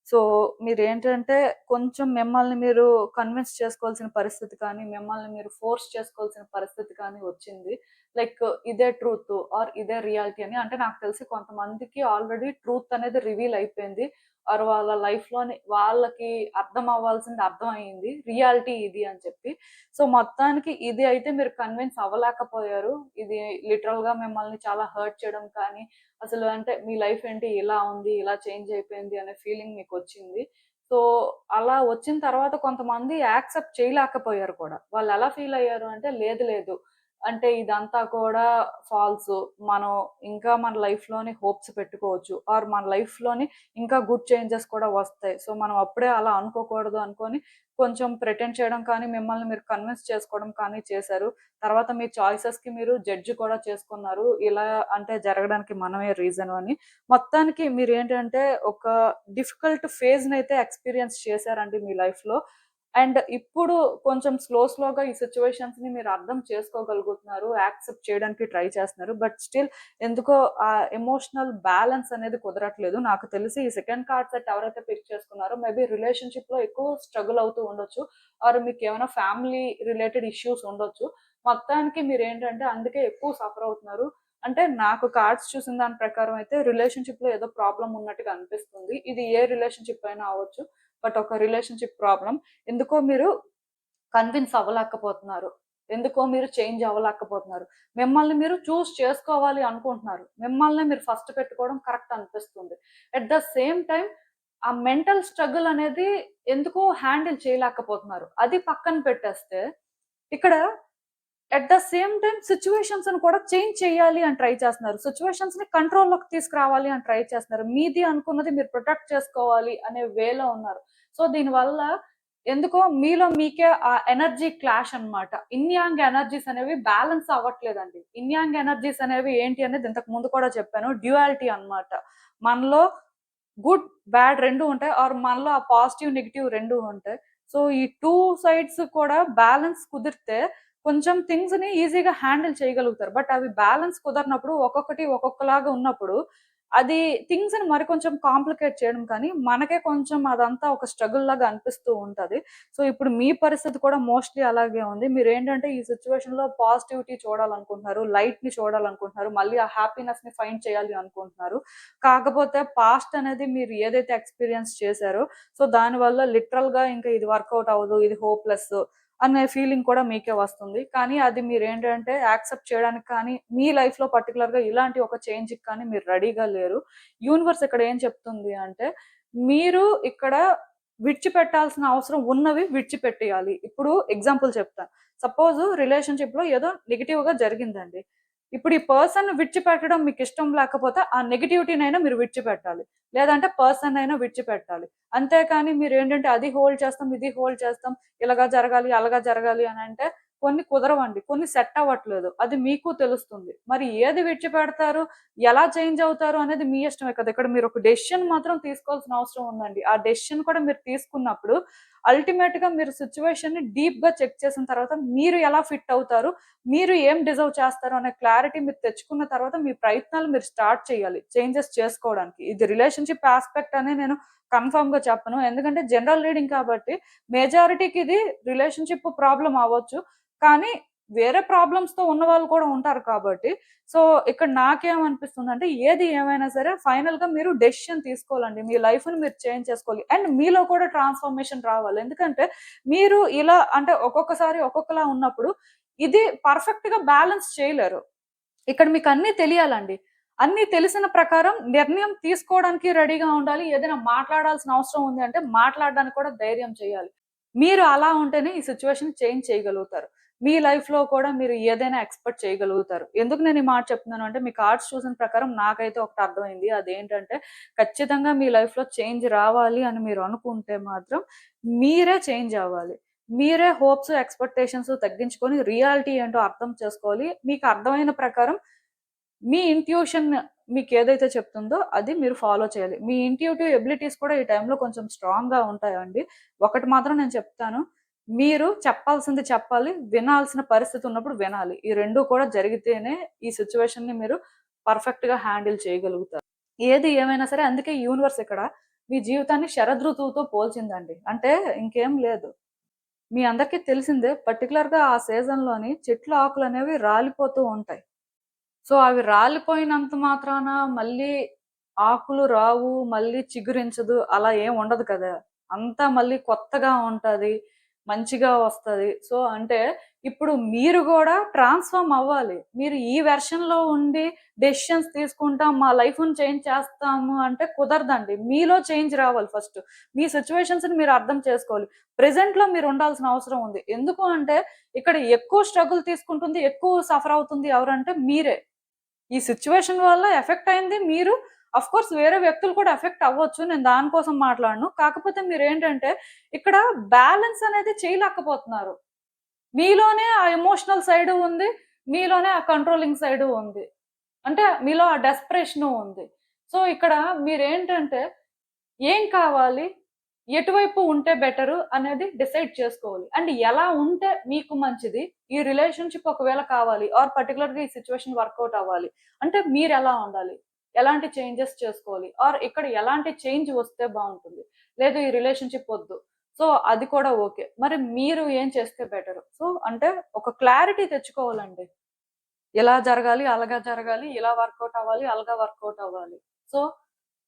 సో, మీరేంటంటే కొంచెం మిమ్మల్ని మీరు కన్విన్స్ చేసుకోవాల్సిన పరిస్థితి కానీ, మిమ్మల్ని మీరు ఫోర్స్ చేసుకోవాల్సిన పరిస్థితి కానీ వచ్చింది. లైక్ ఇదే ట్రూత్ ఆర్ ఇదే రియాలిటీ అని. అంటే నాకు తెలిసి కొంతమందికి ఆల్రెడీ ట్రూత్ అనేది రివీల్ అయిపోయింది. ఆర్ వాళ్ళ లైఫ్‌లోని వాళ్ళకి అర్థం అవ్వాల్సింది అర్థమయింది. రియాలిటీ ఇది అని చెప్పి. సో, మొత్తానికి ఇది అయితే మీరు కన్విన్స్ అవ్వలేకపోయారు. ఇది లిటరల్‌గా మిమ్మల్ని చాలా హర్ట్ చేయడం కానీ, అసలు అంటే మీ లైఫ్ ఏంటి ఇలా ఉంది, ఇలా చేంజ్ అయిపోయింది అనే ఫీలింగ్ మీకొచ్చింది. సో, అలా వచ్చిన తర్వాత కొంతమంది యాక్సెప్ట్ చేయలేకపోయారు కూడా. వాళ్ళెలా ఫీల్ అయ్యారు అంటే, లేదు లేదు అంటే ఇదంతా కూడా ఫాల్స్. మనం ఇంకా మన లైఫ్‌లోని హోప్స్ పెట్టుకోవచ్చు. ఆర్ మన లైఫ్‌లోని ఇంకా గుడ్ చేంజెస్ కూడా వస్తాయి. సో, మనం అప్పుడే అలా అనుకోకూడదు అనుకోని కొంచెం ప్రిటెండ్ చేయడం కానీ, మిమ్మల్ని మీరు కన్విన్స్ చేసుకోవడం కానీ చేశారు. తర్వాత మీ చాయిసెస్‌కి మీరు జడ్జ్ కూడా చేసుకున్నారు. ఇలా అంటే జరగడానికి మనమే రీజను అని. మొత్తానికి మీరేంటంటే ఒక డిఫికల్ట్ ఫేజ్‌నైతే ఎక్స్‌పీరియన్స్ చేశారండి మీ లైఫ్‌లో. అండ్ ఇప్పుడు కొంచెం స్లోగా ఈ సిట్యుయేషన్స్‌ని మీరు అర్థం చేసుకోగలుగుతున్నారు. యాక్సెప్ట్ చేయడానికి ట్రై చేస్తున్నారు. బట్ స్టిల్ ఎందుకో ఆ ఎమోషనల్ బ్యాలెన్స్ అనేది కుదరట్లేదు. నాకు తెలిసి ఈ సెకండ్ కార్డ్ సెట్ ఎవరైతే పిక్ చేసుకున్నారో మేబీ రిలేషన్‌షిప్‌లో ఎక్కువ స్ట్రగుల్ అవుతూ ఉండొచ్చు. ఆర్ మీకేమైనా ఫ్యామిలీ రిలేటెడ్ ఇష్యూస్ ఉండొచ్చు. మొత్తానికి మీరేంటంటే అందుకే ఎక్కువ సఫర్ అవుతున్నారు. అంటే నాకు కార్డ్స్ చూసిన దాని ప్రకారం అయితే రిలేషన్‌షిప్‌లో ఏదో ప్రాబ్లమ్ ఉన్నట్టుగా అనిపిస్తుంది. ఇది ఏ రిలేషన్‌షిప్ అయినా అవ్వచ్చు. బట్ ఒక రిలేషన్‌షిప్ ప్రాబ్లమ్. ఎందుకో మీరు కన్విన్స్ అవ్వలేకపోతున్నారు. ఎందుకో మీరు చేంజ్ అవ్వలేకపోతున్నారు. మిమ్మల్ని మీరు చేసుకోవాలి అనుకుంటున్నారు. మిమ్మల్నే మీరు ఫస్ట్ పెట్టుకోవడం కరెక్ట్ అనిపిస్తుంది. ఎట్ ద సేమ్ టైమ్ ఆ మెంటల్ స్ట్రగుల్ అనేది ఎందుకో హ్యాండిల్ చేయలేకపోతున్నారు. అది పక్కన పెట్టేస్తే, ఇక్కడ ఎట్ ద సేమ్ టైమ్ సిట్యుయేషన్స్‌ని కూడా చేంజ్ చేయాలి అని ట్రై చేస్తున్నారు. సిట్యుయేషన్స్‌ని కంట్రోల్‌లోకి తీసుకురావాలి అని ట్రై చేస్తున్నారు. మీది అనుకున్నది మీరు ప్రొటెక్ట్ చేసుకోవాలి అనే వేలో ఉన్నారు. సో, దీనివల్ల ఎందుకో మీలో మీకే ఆ ఎనర్జీ క్లాష్ అన్నమాట. ఇన్ యాంగ్ ఎనర్జీస్ అనేవి బ్యాలెన్స్ అవ్వట్లేదండి. ఇన్ యాంగ్ ఎనర్జీస్ అనేవి ఏంటి అనేది ఇంతకు ముందు కూడా చెప్పాను. డ్యుయాలిటీ అన్నమాట. మనలో గుడ్, బ్యాడ్ 2 ఉంటాయి. ఆర్ మనలో ఆ పాజిటివ్, నెగెటివ్ 2 ఉంటాయి. సో, ఈ 2 సైడ్స్ కూడా బ్యాలెన్స్ కుదిరితే కొంచెం థింగ్స్‌ని ఈజీగా హ్యాండిల్ చేయగలుగుతారు. బట్ అవి బ్యాలెన్స్ కుదరనప్పుడు ఒక్కొక్కటి ఒక్కొక్కలాగా ఉన్నప్పుడు అది థింగ్స్‌ని మరి కొంచెం కాంప్లికేట్ చేయడం కానీ, మనకే కొంచెం అదంతా ఒక స్ట్రగుల్ లాగా అనిపిస్తూ ఉంటది. సో, ఇప్పుడు మీ పరిస్థితి కూడా మోస్ట్‌లీ అలాగే ఉంది. మీరేంటంటే ఈ సిట్యుయేషన్‌లో పాజిటివిటీ చూడాలనుకుంటున్నారు. లైట్‌ని చూడాలనుకుంటున్నారు. మళ్ళీ ఆ హ్యాపీనెస్‌ని ఫైండ్ చేయాలి అనుకుంటున్నారు. కాకపోతే పాస్ట్ అనేది మీరు ఏదైతే ఎక్స్‌పీరియన్స్ చేశారో, సో, దానివల్ల లిటరల్‌గా ఇంకా ఇది వర్కౌట్ అవ్వదు. ఇది హోప్‌లెస్ అనే ఫీలింగ్ కూడా మీకే వస్తుంది. కానీ అది మీరేంటంటే యాక్సెప్ట్ చేయడానికి కానీ, మీ లైఫ్‌లో పర్టిక్యులర్‌గా ఇలాంటి ఒక చేంజ్‌కి కానీ మీరు రెడీగా లేరు. యూనివర్స్ ఇక్కడ ఏం చెప్తుంది అంటే, మీరు ఇక్కడ విడిచిపెట్టాల్సిన అవసరం ఉన్నవి విడిచిపెట్టేయాలి. ఇప్పుడు ఎగ్జాంపుల్ చెప్తాను. సపోజ్ రిలేషన్‌షిప్‌లో ఏదో నెగెటివ్‌గా జరిగిందండి. ఇప్పుడు ఈ పర్సన్‌ని విడిచిపెట్టడం మీకిష్టం లేకపోతే, ఆ నెగటివిటీనైనా మీరు విడిచిపెట్టాలి. లేదంటే పర్సన్‌నైనా విడిచిపెట్టాలి. అంతేకాని మీరేంటంటే అది హోల్డ్ చేస్తాం, ఇది హోల్డ్ చేస్తాం. ఇలాగా జరగాలి, అలాగా జరగాలి అనంటే కొన్ని కుదరవండి. కొన్ని సెట్ అవ్వట్లేదు. అది మీకు తెలుస్తుంది. మరి ఏది విడిచిపెడతారు, ఎలా చేంజ్ అవుతారు అనేది మీ ఇష్టమే కదా! ఇక్కడ మీరొక డెసిషన్ మాత్రం తీసుకోవాల్సిన అవసరం ఉందండి. ఆ డెసిషన్ కూడా మీరు తీసుకున్నప్పుడు అల్టిమేట్‌గా మీరు సిట్యుయేషన్‌ని డీప్‌గా చెక్ చేసిన తర్వాత మీరు ఎలా ఫిట్ అవుతారు, మీరు ఏం డిజర్వ్ చేస్తారు అనే క్లారిటీ మీరు తెచ్చుకున్న తర్వాత మీ ప్రయత్నాలు మీరు స్టార్ట్ చేయాలి. చేంజెస్ చేసుకోవడానికి. ఇది రిలేషన్‌షిప్ యాస్పెక్ట్ అని నేను కన్ఫర్మ్‌గా చెప్పను. ఎందుకంటే జనరల్ రీడింగ్ కాబట్టి మెజారిటీకి ఇది రిలేషన్‌షిప్ ప్రాబ్లమ్ అవ్వచ్చు. కానీ వేరే ప్రాబ్లమ్స్‌తో ఉన్నవాళ్ళు కూడా ఉంటారు కాబట్టి, సో, ఇక్కడ నాకేమనిపిస్తుందంటే ఏది ఏమైనా సరే ఫైనల్‌గా మీరు డెసిషన్ తీసుకోవాలండి. మీ లైఫ్‌ని మీరు చేంజ్ చేసుకోవాలి. అండ్ మీలో కూడా ట్రాన్స్‌ఫర్మేషన్ రావాలి. ఎందుకంటే మీరు ఇలా అంటే ఒక్కొక్కసారి ఒక్కొక్కలా ఉన్నప్పుడు ఇది పర్ఫెక్ట్‌గా బ్యాలెన్స్ చేయలేరు. ఇక్కడ మీకన్నీ తెలియాలండి. అన్నీ తెలిసిన ప్రకారం నిర్ణయం తీసుకోవడానికి రెడీగా ఉండాలి. ఏదైనా మాట్లాడాల్సిన అవసరం ఉంది అంటే మాట్లాడడానికి కూడా ధైర్యం చేయాలి. మీరు అలా ఉంటేనే ఈ సిట్యుయేషన్ చేంజ్ చేయగలుగుతారు. మీ లైఫ్‌లో కూడా మీరు ఏదైనా ఎక్స్‌పెక్ట్ చేయగలుగుతారు. ఎందుకు నేను ఈ మాట చెప్తున్నాను అంటే మీ కార్డ్స్ చూసిన ప్రకారం నాకైతే ఒకటి అర్థమైంది. అదేంటంటే ఖచ్చితంగా మీ లైఫ్‌లో చేంజ్ రావాలి అని మీరు అనుకుంటే మాత్రం మీరే చేంజ్ అవ్వాలి. మీరే హోప్స్, ఎక్స్‌పెక్టేషన్స్ తగ్గించుకొని రియాలిటీ ఏంటో అర్థం చేసుకోవాలి. మీకు అర్థమైన ప్రకారం మీ ఇంట్యూషన్ మీకేదైతే చెప్తుందో అది మీరు ఫాలో చేయాలి. మీ ఇంట్యూటివ్ ఎబిలిటీస్ కూడా ఈ టైంలో కొంచెం స్ట్రాంగ్‌గా ఉంటాయండి. ఒకటి మాత్రం నేను చెప్తాను. మీరు చెప్పాల్సింది చెప్పాలి. వినాల్సిన పరిస్థితి ఉన్నప్పుడు వినాలి. ఈ 2 కూడా జరిగితేనే ఈ సిట్యుయేషన్‌ని మీరు పర్ఫెక్ట్‌గా హ్యాండిల్ చేయగలుగుతారు. ఏది ఏమైనా సరే అందుకే యూనివర్స్ ఇక్కడ మీ జీవితాన్ని శరదృతువుతో పోల్చిందండి. అంటే ఇంకేం లేదు. మీ అందరికీ తెలిసిందే పర్టిక్యులర్‌గా ఆ సీజన్‌లోని చెట్ల ఆకులనేవి రాలిపోతూ ఉంటాయి. సో, అవి రాలిపోయినంత మాత్రాన మళ్ళీ ఆకులు రావు, మళ్ళీ చిగురించదు అలా ఏం ఉండదు కదా! అంతా మళ్ళీ కొత్తగా ఉంటది. మంచిగా వస్తది. సో, అంటే ఇప్పుడు మీరు గూడా ట్రాన్స్‌ఫార్మ్ అవ్వాలి. మీరు ఈ వెర్షన్‌లో ఉండి డెసిషన్స్ తీసుకుంటాం, మా లైఫ్‌ని చేంజ్ చేస్తాము అంటే కుదరదండి. మీలో చేంజ్ రావాలి ఫస్ట్. మీ సిట్యుయేషన్స్‌ని మీరు అర్థం చేసుకోవాలి. ప్రెజెంట్‌లో మీరు ఉండాల్సిన అవసరం ఉంది. ఎందుకు అంటే ఇక్కడ ఎక్కువ స్ట్రగుల్ తీసుకుంటుంది, ఎక్కువ సఫర్ అవుతుంది ఎవరంటే మీరే. ఈ సిట్యుయేషన్ వల్ల ఎఫెక్ట్ అయింది మీరు. ఆఫ్‌కోర్స్ వేరే వ్యక్తులు కూడా ఎఫెక్ట్ అవ్వచ్చు. నేను దాని కోసం మాట్లాడను. కాకపోతే మీరేంటంటే ఇక్కడ బ్యాలెన్స్ అనేది చేయలేకపోతున్నారు. మీలోనే ఆ ఎమోషనల్ సైడు ఉంది. మీలోనే ఆ కంట్రోలింగ్ సైడు ఉంది. అంటే మీలో ఆ డెస్పరేషను ఉంది. సో, ఇక్కడ మీరేంటంటే ఏం కావాలి? ఎటువైపు ఉంటే బెటరు అనేది డిసైడ్ చేసుకోవాలి. అండ్ ఎలా ఉంటే మీకు మంచిది? ఈ రిలేషన్‌షిప్ ఒకవేళ కావాలి ఆర్ పర్టిక్యులర్‌గా ఈ సిట్యుయేషన్ వర్కౌట్ అవ్వాలి. అంటే మీరెలా ఉండాలి? ఎలాంటి చేంజెస్ చేసుకోవాలి? ఆర్ ఇక్కడ ఎలాంటి చేంజ్ వస్తే బావుంటుంది? లేదు ఈ రిలేషన్‌షిప్ వద్దు. సో, అది కూడా ఓకే. మరి మీరు ఏం చేస్తే బెటరు? సో, అంటే ఒక క్లారిటీ తెచ్చుకోవాలండి. ఇలా జరగాలి, అలాగా జరగాలి, ఇలా వర్కౌట్ అవ్వాలి, అలాగా వర్కౌట్ అవ్వాలి. సో,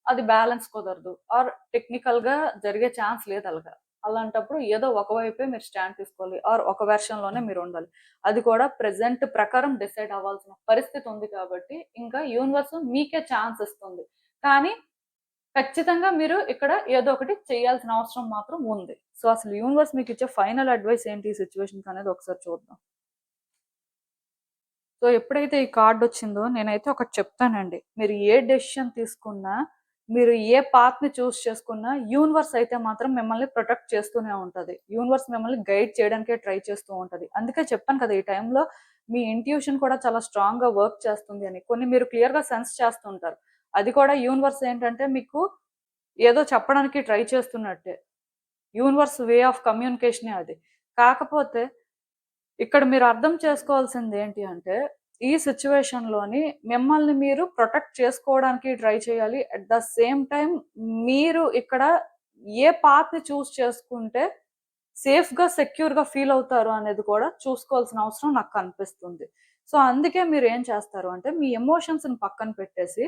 అది బ్యాలెన్స్ కుదరదు. ఆర్ టెక్నికల్‌గా జరిగే ఛాన్స్ లేదు అలాగా. అలాంటప్పుడు ఏదో ఒకవైపే మీరు స్టాండ్ తీసుకోవాలి. ఆర్ ఒక వెర్షన్‌లోనే మీరుండాలి. అది కూడా ప్రెజెంట్ ప్రకారం డిసైడ్ అవ్వాల్సిన పరిస్థితి ఉంది కాబట్టి, ఇంకా యూనివర్స్ మీకే ఛాన్స్ ఇస్తుంది. కానీ ఖచ్చితంగా మీరు ఇక్కడ ఏదో ఒకటి చేయాల్సిన అవసరం మాత్రం ఉంది. సో, అసలు యూనివర్స్ మీకిచ్చే ఫైనల్ అడ్వైస్ ఏంటి ఈ సిట్యుయేషన్‌కి అనేది ఒకసారి చూద్దాం. సో, ఎప్పుడైతే ఈ కార్డొచ్చిందో నేనైతే ఒకటి చెప్తానండి. మీరు ఏ డెసిషన్ తీసుకున్నా, మీరు ఏ పాత్‌ని చూజ్ చేసుకున్నా, యూనివర్స్ అయితే మాత్రం మిమ్మల్ని ప్రొటెక్ట్ చేస్తూనే ఉంటది. యూనివర్స్ మిమ్మల్ని గైడ్ చేయడానికే ట్రై చేస్తూ ఉంటది. అందుకే చెప్పాను కదా! ఈ టైంలో మీ ఇంట్యూషన్ కూడా చాలా స్ట్రాంగ్‌గా వర్క్ చేస్తుంది అని. కొన్ని మీరు క్లియర్‌గా సెన్స్ చేస్తుంటారు. అది కూడా యూనివర్స్ ఏంటంటే మీకు ఏదో చెప్పడానికి ట్రై చేస్తున్నట్టే. యూనివర్స్ వే ఆఫ్ కమ్యూనికేషనే అది. కాకపోతే ఇక్కడ మీరు అర్థం చేసుకోవాల్సింది ఏంటి అంటే, ఈ సిట్యుయేషన్‌లోని మిమ్మల్ని మీరు ప్రొటెక్ట్ చేసుకోవడానికి ట్రై చేయాలి. అట్ ద సేమ్ టైమ్ మీరు ఇక్కడ ఏ పాత్‌ని చూజ్ చేసుకుంటే సేఫ్‌గా, సెక్యూర్‌గా ఫీల్ అవుతారు అనేది కూడా చూసుకోవాల్సిన అవసరం నాకు కనిపిస్తుంది. సో, అందుకే మీరేం చేస్తారు అంటే, మీ ఎమోషన్స్‌ని పక్కన పెట్టేసి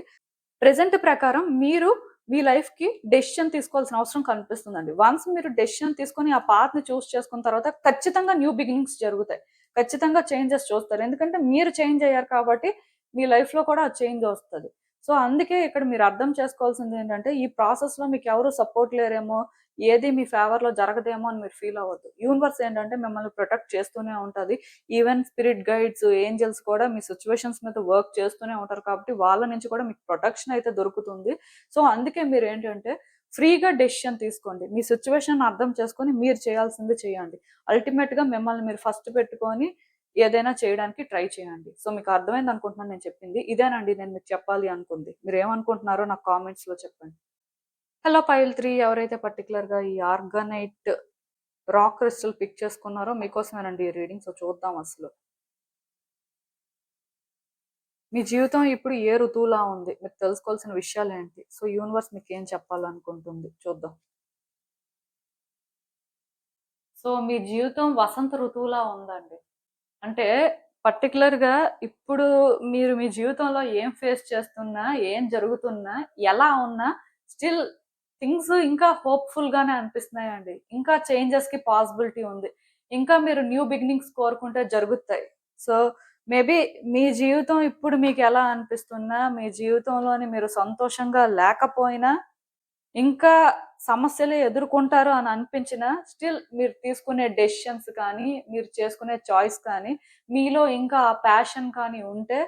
ప్రెజెంట్ ప్రకారం మీరు మీ లైఫ్‌కి డెసిషన్ తీసుకోవాల్సిన అవసరం కనిపిస్తుందండి. వన్స్ మీరు డెసిషన్ తీసుకొని ఆ పాత్‌ని చూజ్ చేసుకున్న తర్వాత ఖచ్చితంగా న్యూ బిగినింగ్స్ జరుగుతాయి. ఖచ్చితంగా చేంజెస్ చూస్తారు. ఎందుకంటే మీరు చేంజ్ అయ్యారు కాబట్టి మీ లైఫ్‌లో కూడా ఆ చేంజ్ వస్తది. సో, అందుకే ఇక్కడ మీరు అర్థం చేసుకోవాల్సిందేంటంటే ఈ ప్రాసెస్‌లో మీకెవరు సపోర్ట్ లేరేమో, ఏది మీ ఫేవర్‌లో జరగదేమో అని మీరు ఫీల్ అవ్వద్దు. యూనివర్స్ ఏంటంటే మిమ్మల్ని ప్రొటెక్ట్ చేస్తూనే ఉంటది. ఈవెన్ స్పిరిట్ గైడ్స్, ఏంజెల్స్ కూడా మీ సిట్యుయేషన్స్ మీద వర్క్ చేస్తూనే ఉంటారు కాబట్టి వాళ్ళ నుంచి కూడా మీకు ప్రొటెక్షన్ అయితే దొరుకుతుంది. సో, అందుకే మీరేంటంటే ఫ్రీగా డెసిషన్ తీసుకోండి. మీ సిట్యుయేషన్‌ని అర్థం చేసుకొని మీరు చేయాల్సింది చేయండి. అల్టిమేట్‌గా మిమ్మల్ని మీరు ఫస్ట్ పెట్టుకొని ఏదైనా చేయడానికి ట్రై చేయండి. సో, మీకు అర్థమైంది అనుకుంటున్నాను నేను చెప్పింది. ఇదేనండి నేను మీకు చెప్పాలి అనుకుంది. మీరేమనుకుంటున్నారో నాకు కామెంట్స్‌లో చెప్పండి. హలో పైల్ 3 ఎవరైతే పర్టిక్యులర్‌గా ఈ ఆర్గానైట్ రాక్ క్రిస్టల్ పిక్ చేసుకున్నారో మీకోసమేనండి ఈ రీడింగ్. సో, చూద్దాం అసలు. మీ జీవితం ఇప్పుడు ఏ ఋతువులా ఉంది? మీరు తెలుసుకోవాల్సిన విషయాలేంటి? సో, యూనివర్స్ మీకేం చెప్పాలనుకుంటుంది? చూద్దాం. సో, మీ జీవితం వసంత ఋతువులా ఉందండి. అంటే పర్టిక్యులర్‌గా ఇప్పుడు మీరు మీ జీవితంలో ఏం ఫేస్ చేస్తున్నా, ఏం జరుగుతున్నా, ఎలా ఉన్నా స్టిల్ థింగ్స్ ఇంకా హోప్‌ఫుల్‌గానే అనిపిస్తున్నాయండి. ఇంకా చేంజెస్‌కి పాసిబిలిటీ ఉంది. ఇంకా మీరు న్యూ బిగినింగ్స్ కోరుకుంటే జరుగుతాయి. సో, మేబీ మీ జీవితం ఇప్పుడు మీకెలా అనిపిస్తున్నా, మీ జీవితంలోని మీరు సంతోషంగా లేకపోయినా ఇంకా సమస్యలే ఎదుర్కొంటారు అని అనిపించినా, స్టిల్ మీరు తీసుకునే డెసిషన్స్ కానీ, మీరు చేసుకునే చాయిస్ కానీ, మీలో ఇంకా ఆ ప్యాషన్ కానీ ఉంటే,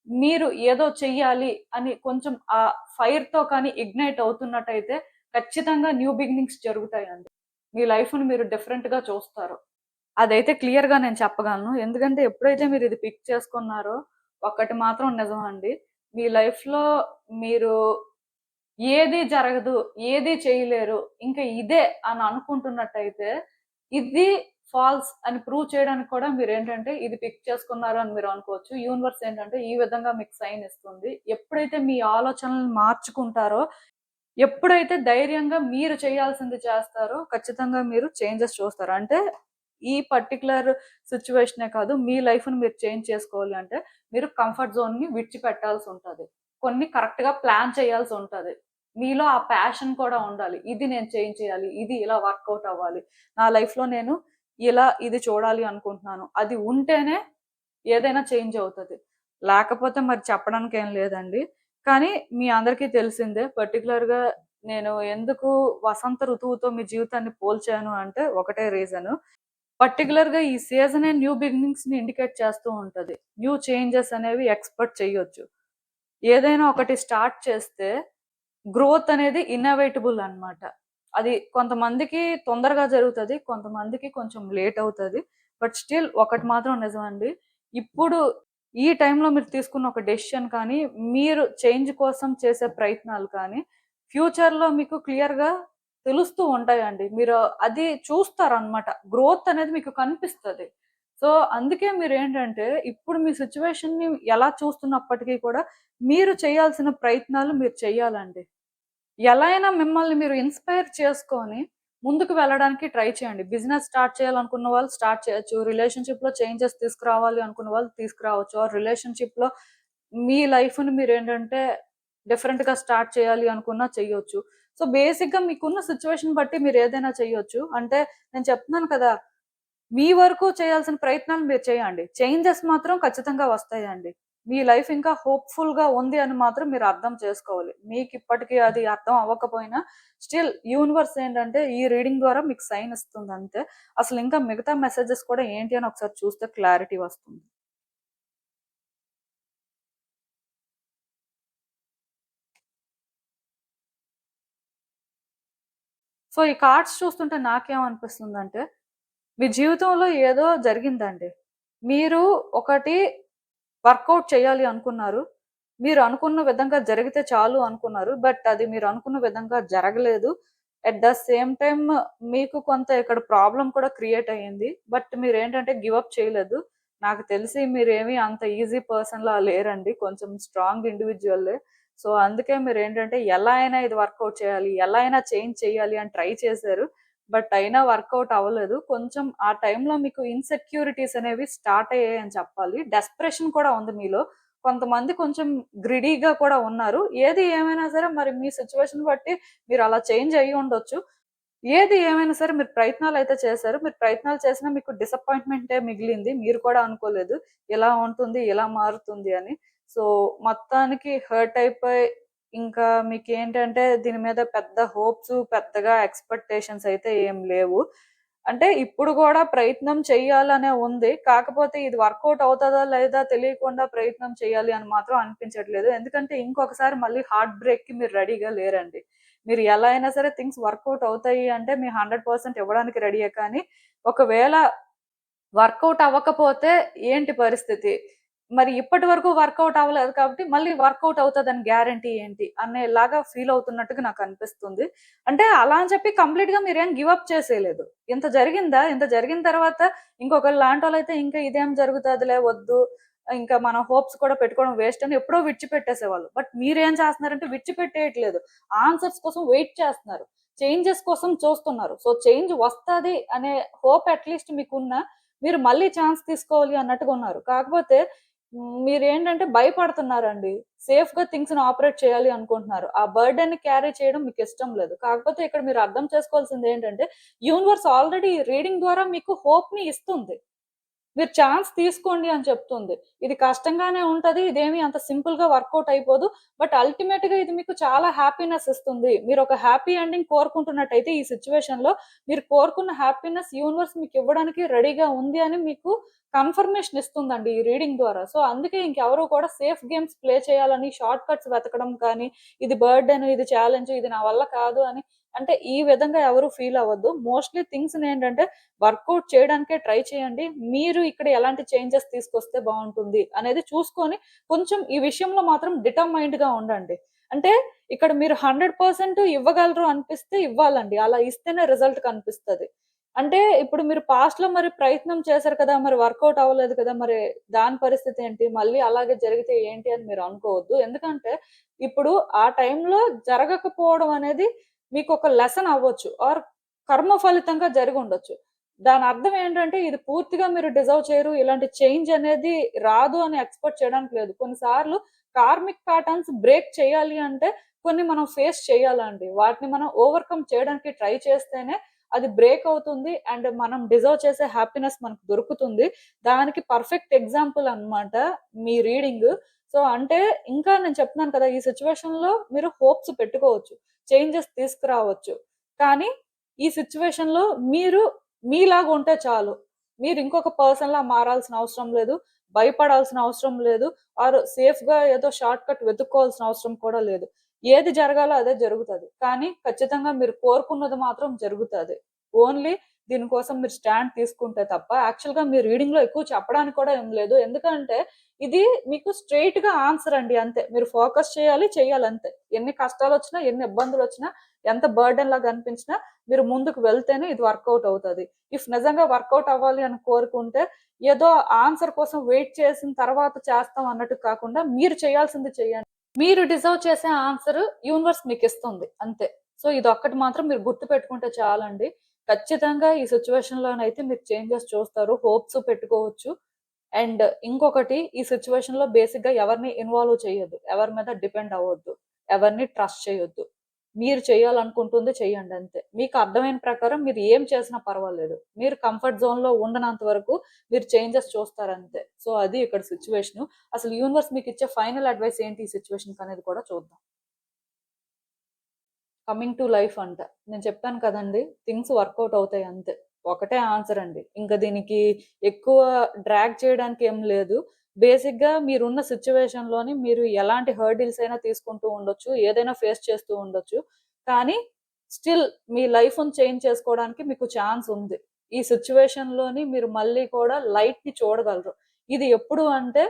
మీరు ఏదో చెయ్యాలి అని కొంచెం ఆ ఫైర్‌తో కానీ ఇగ్నైట్ అవుతున్నట్టయితే, ఖచ్చితంగా న్యూ బిగినింగ్స్ జరుగుతాయండి. మీ లైఫ్‌ని మీరు డిఫరెంట్‌గా చూస్తారు. అదైతే క్లియర్‌గా నేను చెప్పగలను. ఎందుకంటే ఎప్పుడైతే మీరు ఇది పిక్ చేసుకున్నారో, ఒక్కటి మాత్రం నిజమండి. మీ లైఫ్‌లో మీరు ఏది జరగదు, ఏది చేయలేరు, ఇంక ఇదే అని అనుకుంటున్నట్టయితే, ఇది ఫాల్స్ అని ప్రూవ్ చేయడానికి కూడా మీరేంటంటే, ఇది పిక్ చేసుకున్నారు అని మీరు అనుకోవచ్చు. యూనివర్స్ ఏంటంటే, ఈ విధంగా మీకు సైన్ ఇస్తుంది. ఎప్పుడైతే మీ ఆలోచనలను మార్చుకుంటారో, ఎప్పుడైతే ధైర్యంగా మీరు చేయాల్సింది చేస్తారో, ఖచ్చితంగా మీరు చేంజెస్ చూస్తారు. అంటే, ఈ పర్టిక్యులర్ సిట్యుయేషనే కాదు, మీ లైఫ్‌ని మీరు చేంజ్ చేసుకోవాలి అంటే, మీరు కంఫర్ట్ జోన్‌ని విడిచిపెట్టాల్సుంటది. కొన్ని కరెక్ట్‌గా ప్లాన్ చేయాల్సుంటది. మీలో ఆ ప్యాషన్ కూడా ఉండాలి. ఇది నేను చేంజ్ చేయాలి. ఇది ఇలా వర్కౌట్ అవ్వాలి. నా లైఫ్‌లో నేను ఇలా ఇది చూడాలి అనుకుంటున్నాను. అది ఉంటేనే ఏదైనా చేంజ్ అవుతది. లేకపోతే మరి చెప్పడానికి ఏం లేదండి. కానీ మీ అందరికీ తెలిసిందే పర్టిక్యులర్‌గా నేను ఎందుకు వసంత ఋతువుతో మీ జీవితాన్ని పోల్చాను అంటే ఒకటే రీజను. పర్టిక్యులర్‌గా ఈ సీజనే న్యూ బిగినింగ్స్‌ని ఇండికేట్ చేస్తూ ఉంటది. న్యూ చేంజెస్ అనేవి ఎక్స్‌పెక్ట్ చేయొచ్చు. ఏదైనా ఒకటి స్టార్ట్ చేస్తే గ్రోత్ అనేది ఇన్నోవేటబుల్ అన్నమాట. అది కొంతమందికి తొందరగా జరుగుతది. కొంతమందికి కొంచెం లేట్ అవుతది. బట్ స్టిల్ ఒకటి మాత్రం నిజమండి. ఇప్పుడు ఈ టైంలో మీరు తీసుకున్న ఒక డెసిషన్ కానీ, మీరు చేంజ్ కోసం చేసే ప్రయత్నాలు కానీ, ఫ్యూచర్‌లో మీకు క్లియర్‌గా తెలుస్తూ ఉంటాయండి. మీరు అది చూస్తారనమాట. గ్రోత్ అనేది మీకు కనిపిస్తది. సో, అందుకే మీరేంటంటే, ఇప్పుడు మీ సిట్యుయేషన్‌ని ఎలా చూస్తున్నప్పటికీ కూడా, మీరు చేయాల్సిన ప్రయత్నాలు మీరు చెయ్యాలండి. ఎలా అయినా మిమ్మల్ని మీరు ఇన్‌స్పైర్ చేసుకొని, ముందుకు వెళ్ళడానికి ట్రై చేయండి. బిజినెస్ స్టార్ట్ చేయాలనుకున్న వాళ్ళు స్టార్ట్ చేయొచ్చు. రిలేషన్‌షిప్‌లో చేంజెస్ తీసుకురావాలి అనుకున్న వాళ్ళు తీసుకురావచ్చు. ఆర్ రిలేషన్‌షిప్‌లో మీ లైఫ్‌ని మీరేంటంటే డిఫరెంట్‌గా స్టార్ట్ చేయాలి అనుకున్నా చెయ్యొచ్చు. సో, బేసిక్‌గా మీకున్న సిట్యుయేషన్ బట్టి మీరేదైనా చెయ్యొచ్చు. అంటే నేను చెప్తున్నాను కదా! మీ వరకు చేయాల్సిన ప్రయత్నాలు మీరు చేయండి. చేంజెస్ మాత్రం ఖచ్చితంగా వస్తాయండి. మీ లైఫ్ ఇంకా హోప్‌ఫుల్‌గా ఉంది అని మాత్రం మీరు అర్థం చేసుకోవాలి. మీకిప్పటికి అది అర్థం అవ్వకపోయినా స్టిల్ యూనివర్స్ ఏంటంటే ఈ రీడింగ్ ద్వారా మీకు సైన్ ఇస్తుంది అంతే. అసలు ఇంకా మిగతా మెసేజెస్ కూడా ఏంటి అని ఒకసారి చూస్తే క్లారిటీ వస్తుంది. సో, ఈ కార్డ్స్ చూస్తుంటే నాకేమనిపిస్తుందంటే మీ జీవితంలో ఏదో జరిగిందండి. మీరు ఒకటి వర్కౌట్ చేయాలి అనుకున్నారు. మీరు అనుకున్న విధంగా జరిగితే చాలు అనుకున్నారు. బట్ అది మీరు అనుకున్న విధంగా జరగలేదు. అట్ ద సేమ్ టైమ్ మీకు కొంత ఇక్కడ ప్రాబ్లమ్ కూడా క్రియేట్ అయ్యింది. బట్ మీరేంటంటే గివ్ అప్ చేయలేదు. నాకు తెలిసి మీరేమి అంత ఈజీ పర్సన్‌లా లేరండి. కొంచెం స్ట్రాంగ్ ఇండివిడ్యువలే. సో, అందుకే మీరేంటంటే ఎలా అయినా ఇది వర్కౌట్ చేయాలి, ఎలా అయినా చేంజ్ చేయాలి అని ట్రై చేశారు. బట్ అయినా వర్కౌట్ అవ్వలేదు. కొంచెం ఆ టైంలో మీకు ఇన్‌సెక్యూరిటీస్ అనేవి స్టార్ట్ అయ్యాయని చెప్పాలి. డెస్పరేషన్ కూడా ఉంది మీలో. కొంతమంది కొంచెం గ్రిడీగా కూడా ఉన్నారు. ఏది ఏమైనా సరే మరి మీ సిట్యుయేషన్ బట్టి మీరలా చేంజ్ అయ్యి ఉండొచ్చు. ఏది ఏమైనా సరే మీరు ప్రయత్నాలయితే చేశారు. మీరు ప్రయత్నాలు చేసినా మీకు డిసప్పాయింట్‌మెంటే మిగిలింది. మీరు కూడా అనుకోలేదు. ఇలా ఉంటుంది, ఇలా మారుతుంది అని. సో, మొత్తానికి హర్ట్ అయిపోయి ఇంకా మీకేంటంటే దీని మీద పెద్ద హోప్స్, పెద్దగా ఎక్స్‌పెక్టేషన్స్ అయితే ఏం లేవు. అంటే ఇప్పుడు గూడా ప్రయత్నం చెయ్యాలనే ఉంది. కాకపోతే ఇది వర్కౌట్ అవుతదా లేదా తెలియకుండా ప్రయత్నం చేయాలి అని మాత్రం అనిపించట్లేదు. ఎందుకంటే ఇంకొకసారి మళ్ళీ హార్ట్ బ్రేక్‌కి మీరు రెడీగా లేరండి. మీరు ఎలా అయినా సరే థింగ్స్ వర్కౌట్ అవుతాయి అంటే మీ 100% ఇవ్వడానికి రెడీయే కానీ, ఒకవేళ వర్కౌట్ అవ్వకపోతే ఏంటి పరిస్థితి? మరి ఇప్పటి వరకు వర్కౌట్ అవ్వలేదు కాబట్టి మళ్ళీ వర్కౌట్ అవుతదని గ్యారంటీ ఏంటి? అనేలాగా ఫీల్ అవుతున్నట్టుగా నాకనిపిస్తుంది. అంటే అలా అని చెప్పి కంప్లీట్‌గా మీరేం గివ్ అప్ చేసేయలేదు. ఇంత జరిగిందా? ఇంత జరిగిన తర్వాత ఇంకొకళ్ళు లాంటోళ్ళైతే ఇంకా ఇదేం జరుగుతదిలే వద్దు. ఇంకా మనం హోప్స్ కూడా పెట్టుకోవడం వేస్ట్ అని ఎప్పుడో విడిచిపెట్టేసేవాళ్ళు. బట్ మీరేం చేస్తున్నారంటే విడిచిపెట్టేయట్లేదు. ఆన్సర్స్ కోసం వెయిట్ చేస్తున్నారు. చేంజెస్ కోసం చూస్తున్నారు. సో, చేంజ్ వస్తది అనే హోప్ అట్‌లీస్ట్ మీకున్నా మీరు మళ్ళీ ఛాన్స్ తీసుకోవాలి అన్నట్టుగా ఉన్నారు. కాకపోతే మీరేంటంటే భయపడుతున్నారండి. సేఫ్‌గా థింగ్స్‌ని ఆపరేట్ చేయాలి అనుకుంటున్నారు. ఆ బర్డెన్‌ని క్యారీ చేయడం మీకిష్టం లేదు. కాకపోతే ఇక్కడ మీరు అర్థం చేసుకోవాల్సిందేంటంటే, యూనివర్స్ ఆల్రెడీ రీడింగ్ ద్వారా మీకు హోప్‌ని ఇస్తుంది. మీరు ఛాన్స్ తీసుకోండి అని చెప్తుంది. ఇది కష్టంగానే ఉంటది. ఇదేమి అంత సింపుల్‌గా వర్కౌట్ అయిపోదు. బట్ అల్టిమేట్‌గా ఇది మీకు చాలా హ్యాపీనెస్ ఇస్తుంది. మీరొక హ్యాపీ ఎండింగ్ కోరుకుంటున్నట్టయితే ఈ సిట్యుయేషన్‌లో మీరు కోరుకున్న హ్యాపీనెస్ యూనివర్స్ మీకివ్వడానికి రెడీగా ఉంది అని మీకు కన్ఫర్మేషన్ ఇస్తుందండి ఈ రీడింగ్ ద్వారా. సో, అందుకే ఇంకెవరు కూడా సేఫ్ గేమ్స్ ప్లే చేయాలని షార్ట్ కట్స్ వెతకడం కానీ, ఇది బర్డెన్, ఇది ఛాలెంజ్, ఇది నా వల్ల కాదు అని అంటే ఈ విధంగా ఎవరు ఫీల్ అవ్వద్దు. మోస్ట్‌లీ థింగ్స్‌నేంటంటే వర్కౌట్ చేయడానికే ట్రై చేయండి. మీరు ఇక్కడ ఎలాంటి చేంజెస్ తీసుకొస్తే బావుంటుంది అనేది చూసుకొని, కొంచెం ఈ విషయంలో మాత్రం డిటర్మైన్డ్‌గా ఉండండి. అంటే ఇక్కడ మీరు 100% ఇవ్వగలరు అనిపిస్తే ఇవ్వాలండి. అలా ఇస్తేనే రిజల్ట్ కనిపిస్తది. అంటే ఇప్పుడు మీరు పాస్ట్‌లో మరి ప్రయత్నం చేశారు కదా! మరి వర్కౌట్ అవ్వలేదు కదా! మరి దాని పరిస్థితి ఏంటి? మళ్ళీ అలాగే జరిగితే ఏంటి అని మీరు అనుకోవద్దు. ఎందుకంటే ఇప్పుడు ఆ టైంలో జరగకపోవడం అనేది మీకొక లెసన్ అవ్వచ్చు. ఆర్ కర్మ ఫలితంగా జరిగుండొచ్చు. దాని అర్థం ఏంటంటే, ఇది పూర్తిగా మీరు డిజర్వ్ చేయరు. ఇలాంటి చేంజ్ అనేది రాదు అని ఎక్స్‌పెక్ట్ చేయడానికి లేదు. కొన్ని సార్లు కార్మిక్ ప్యాటర్న్స్ బ్రేక్ చేయాలి అంటే, కొన్ని మనం ఫేస్ చేయాలండి. వాటిని మనం ఓవర్‌కమ్ చేయడానికి ట్రై చేస్తేనే, అది బ్రేక్ అవుతుంది అండ్ మనం డిజర్వ్ చేసే హ్యాపీనెస్ మనకు దొరుకుతుంది. దానికి పర్ఫెక్ట్ ఎగ్జాంపుల్ అన్నమాట మీ రీడింగ్. సో అంటే ఇంకా నేను చెప్తున్నాను కదా! ఈ సిట్యుయేషన్‌లో మీరు హోప్స్ పెట్టుకోవచ్చు. చేంజెస్ తీసుకురావచ్చు. కానీ ఈ సిట్యుయేషన్‌లో మీరు మీలాగా ఉంటే చాలు. మీరు ఇంకొక పర్సన్‌లా మారాల్సిన అవసరం లేదు. భయపడాల్సిన అవసరం లేదు. ఆర్ సేఫ్‌గా ఏదో షార్ట్ కట్ వెతుక్కోవాల్సిన అవసరం కూడా లేదు. ఏది జరగాలో అదే జరుగుతది. కానీ ఖచ్చితంగా మీరు కోరుకున్నది మాత్రం జరుగుతది. ఓన్లీ దీనికోసం మీరు స్టాండ్ తీసుకుంటే తప్ప యాక్చువల్‌గా మీ రీడింగ్‌లో ఎక్కువ చెప్పడానికి కూడా ఏం లేదు. ఎందుకంటే ఇది మీకు స్ట్రెయిట్‌గా ఆన్సర్ అండి అంతే. మీరు ఫోకస్ చేయాలి, చెయ్యాలంతే. ఎన్ని కష్టాలొచ్చినా, ఎన్ని ఇబ్బందులొచ్చినా, ఎంత బర్డెన్ లాగా అనిపించినా మీరు ముందుకు వెళ్తేనే ఇది వర్కౌట్ అవుతది. ఇఫ్ నిజంగా వర్కౌట్ అవ్వాలి అని కోరుకుంటే ఏదో ఆన్సర్ కోసం వెయిట్ చేసిన తర్వాత చేస్తాం అన్నట్టు కాకుండా మీరు చేయాల్సింది చేయండి. మీరు డిజర్వ్ చేసే ఆన్సర్ యూనివర్స్ మీకిస్తుంది అంతే. సో ఇదొక్కటి మాత్రం మీరు గుర్తుపెట్టుకుంటే చాలండి. ఖచ్చితంగా ఈ సిట్యుయేషన్‌లోనైతే మీరు చేంజెస్ చూస్తారు. హోప్స్ పెట్టుకోవచ్చు. అండ్ ఇంకొకటి ఈ సిట్యుయేషన్‌లో బేసిక్‌గా ఎవరిని ఇన్వాల్వ్ చేయొద్దు. ఎవరి మీద డిపెండ్ అవ్వొద్దు. ఎవరిని ట్రస్ట్ చేయొద్దు. మీరు చేయాలనుకుంటుంది చేయండి అంతే. మీకు అర్థమైన ప్రకారం మీరు ఏం చేసినా పర్వాలేదు. మీరు కంఫర్ట్ జోన్‌లో ఉండనంత వరకు మీరు చేంజెస్ చూస్తారంతే. సో అది ఇక్కడ సిట్యుయేషను. అసలు యూనివర్స్ మీకిచ్చే ఫైనల్ అడ్వైస్ ఏంటి ఈ సిట్యుయేషన్‌కనేది కూడా చూద్దాం. కమింగ్ టు లైఫ్ అంట. నేను చెప్పాను కదండీ! థింగ్స్ వర్కౌట్ అవుతాయి అంతే. ఒకటే ఆన్సర్ అండి. ఇంక దీనికి ఎక్కువ డ్రాగ్ చేయడానికి ఏం లేదు. బేసిక్‌గా మీరున్న సిట్యుయేషన్‌లోని మీరు ఎలాంటి హర్డిల్స్ అయినా తీసుకుంటూ ఉండొచ్చు. ఏదైనా ఫేస్ చేస్తూ ఉండొచ్చు. కానీ స్టిల్ మీ లైఫ్‌ని చేంజ్ చేసుకోవడానికి మీకు ఛాన్స్ ఉంది. ఈ సిట్యుయేషన్‌లోని మీరు మళ్ళీ కూడా లైట్‌ని చూడగలరు. ఇది ఎప్పుడు అంటే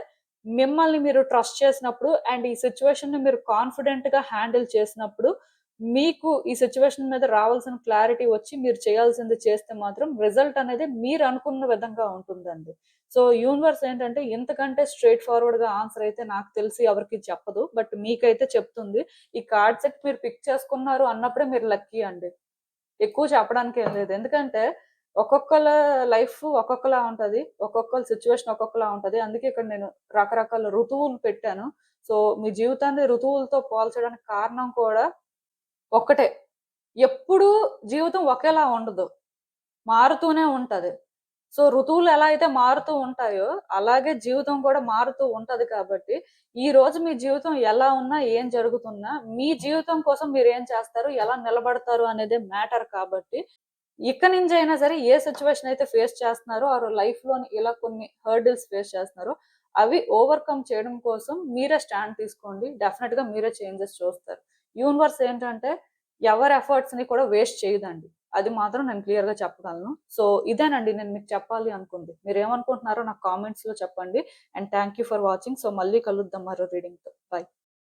మిమ్మల్ని మీరు ట్రస్ట్ చేసినప్పుడు అండ్ ఈ సిట్యుయేషన్‌ని మీరు కాన్ఫిడెంట్‌గా హ్యాండిల్ చేసినప్పుడు మీకు ఈ సిట్యుయేషన్ మీద రావాల్సిన క్లారిటీ వచ్చి మీరు చేయాల్సింది చేస్తే మాత్రం రిజల్ట్ అనేది మీరు అనుకున్న విధంగా ఉంటుందండి. సో, యూనివర్స్ ఏంటంటే ఇంతకంటే స్ట్రెయిట్ ఫార్వర్డ్‌గా ఆన్సర్ అయితే నాకు తెలిసి ఎవరికీ చెప్పదు. బట్ మీకైతే చెప్తుంది. ఈ కార్డ్ సెట్ మీరు పిక్ చేసుకున్నారు అన్నప్పుడే మీరు లక్కీ అండి. ఎక్కువ చెప్పడానికి ఏం లేదు. ఎందుకంటే ఒక్కొక్కళ్ళ లైఫ్ ఒక్కొక్కలా ఉంటది. ఒక్కొక్కళ్ళ సిట్యుయేషన్ ఒక్కొక్కలా ఉంటది. అందుకే ఇక్కడ నేను రకరకాల ఋతువులు పెట్టాను. సో, మీ జీవితాన్ని ఋతువులతో పోల్చడానికి కారణం కూడా ఒక్కటే. ఎప్పుడూ జీవితం ఒకేలా ఉండదు. మారుతూనే ఉంటది. సో, ఋతువులు ఎలా అయితే మారుతూ ఉంటాయో, అలాగే జీవితం కూడా మారుతూ ఉంటది కాబట్టి, ఈరోజు మీ జీవితం ఎలా ఉన్నా, ఏం జరుగుతున్నా, మీ జీవితం కోసం మీరేం చేస్తారు, ఎలా నిలబడతారు అనేదే మ్యాటర్ కాబట్టి, ఇక నుంచైనా సరే ఏ సిట్యుయేషన్ అయితే ఫేస్ చేస్తున్నారో, ఆర్ లైఫ్‌లోని ఇలా కొన్ని హర్డిల్స్ ఫేస్ చేస్తున్నారో, అవి ఓవర్‌కమ్ చేయడం కోసం మీరే స్టాండ్ తీసుకోండి. డెఫినెట్‌గా మీరే చేంజెస్ చూస్తారు. యూనివర్స్ ఏంటంటే ఎవరి ఎఫర్ట్స్‌ని కూడా వేస్ట్ చేయదండి. అది మాత్రం నేను క్లియర్‌గా చెప్పగలను. సో, ఇదేనండి నేను మీకు చెప్పాలి అనుకుంది. మీరేమనుకుంటున్నారో నాకు కామెంట్స్‌లో చెప్పండి. And thank you for watching. So, మళ్ళీ కలుద్దాం మరో రీడింగ్‌తో. బై.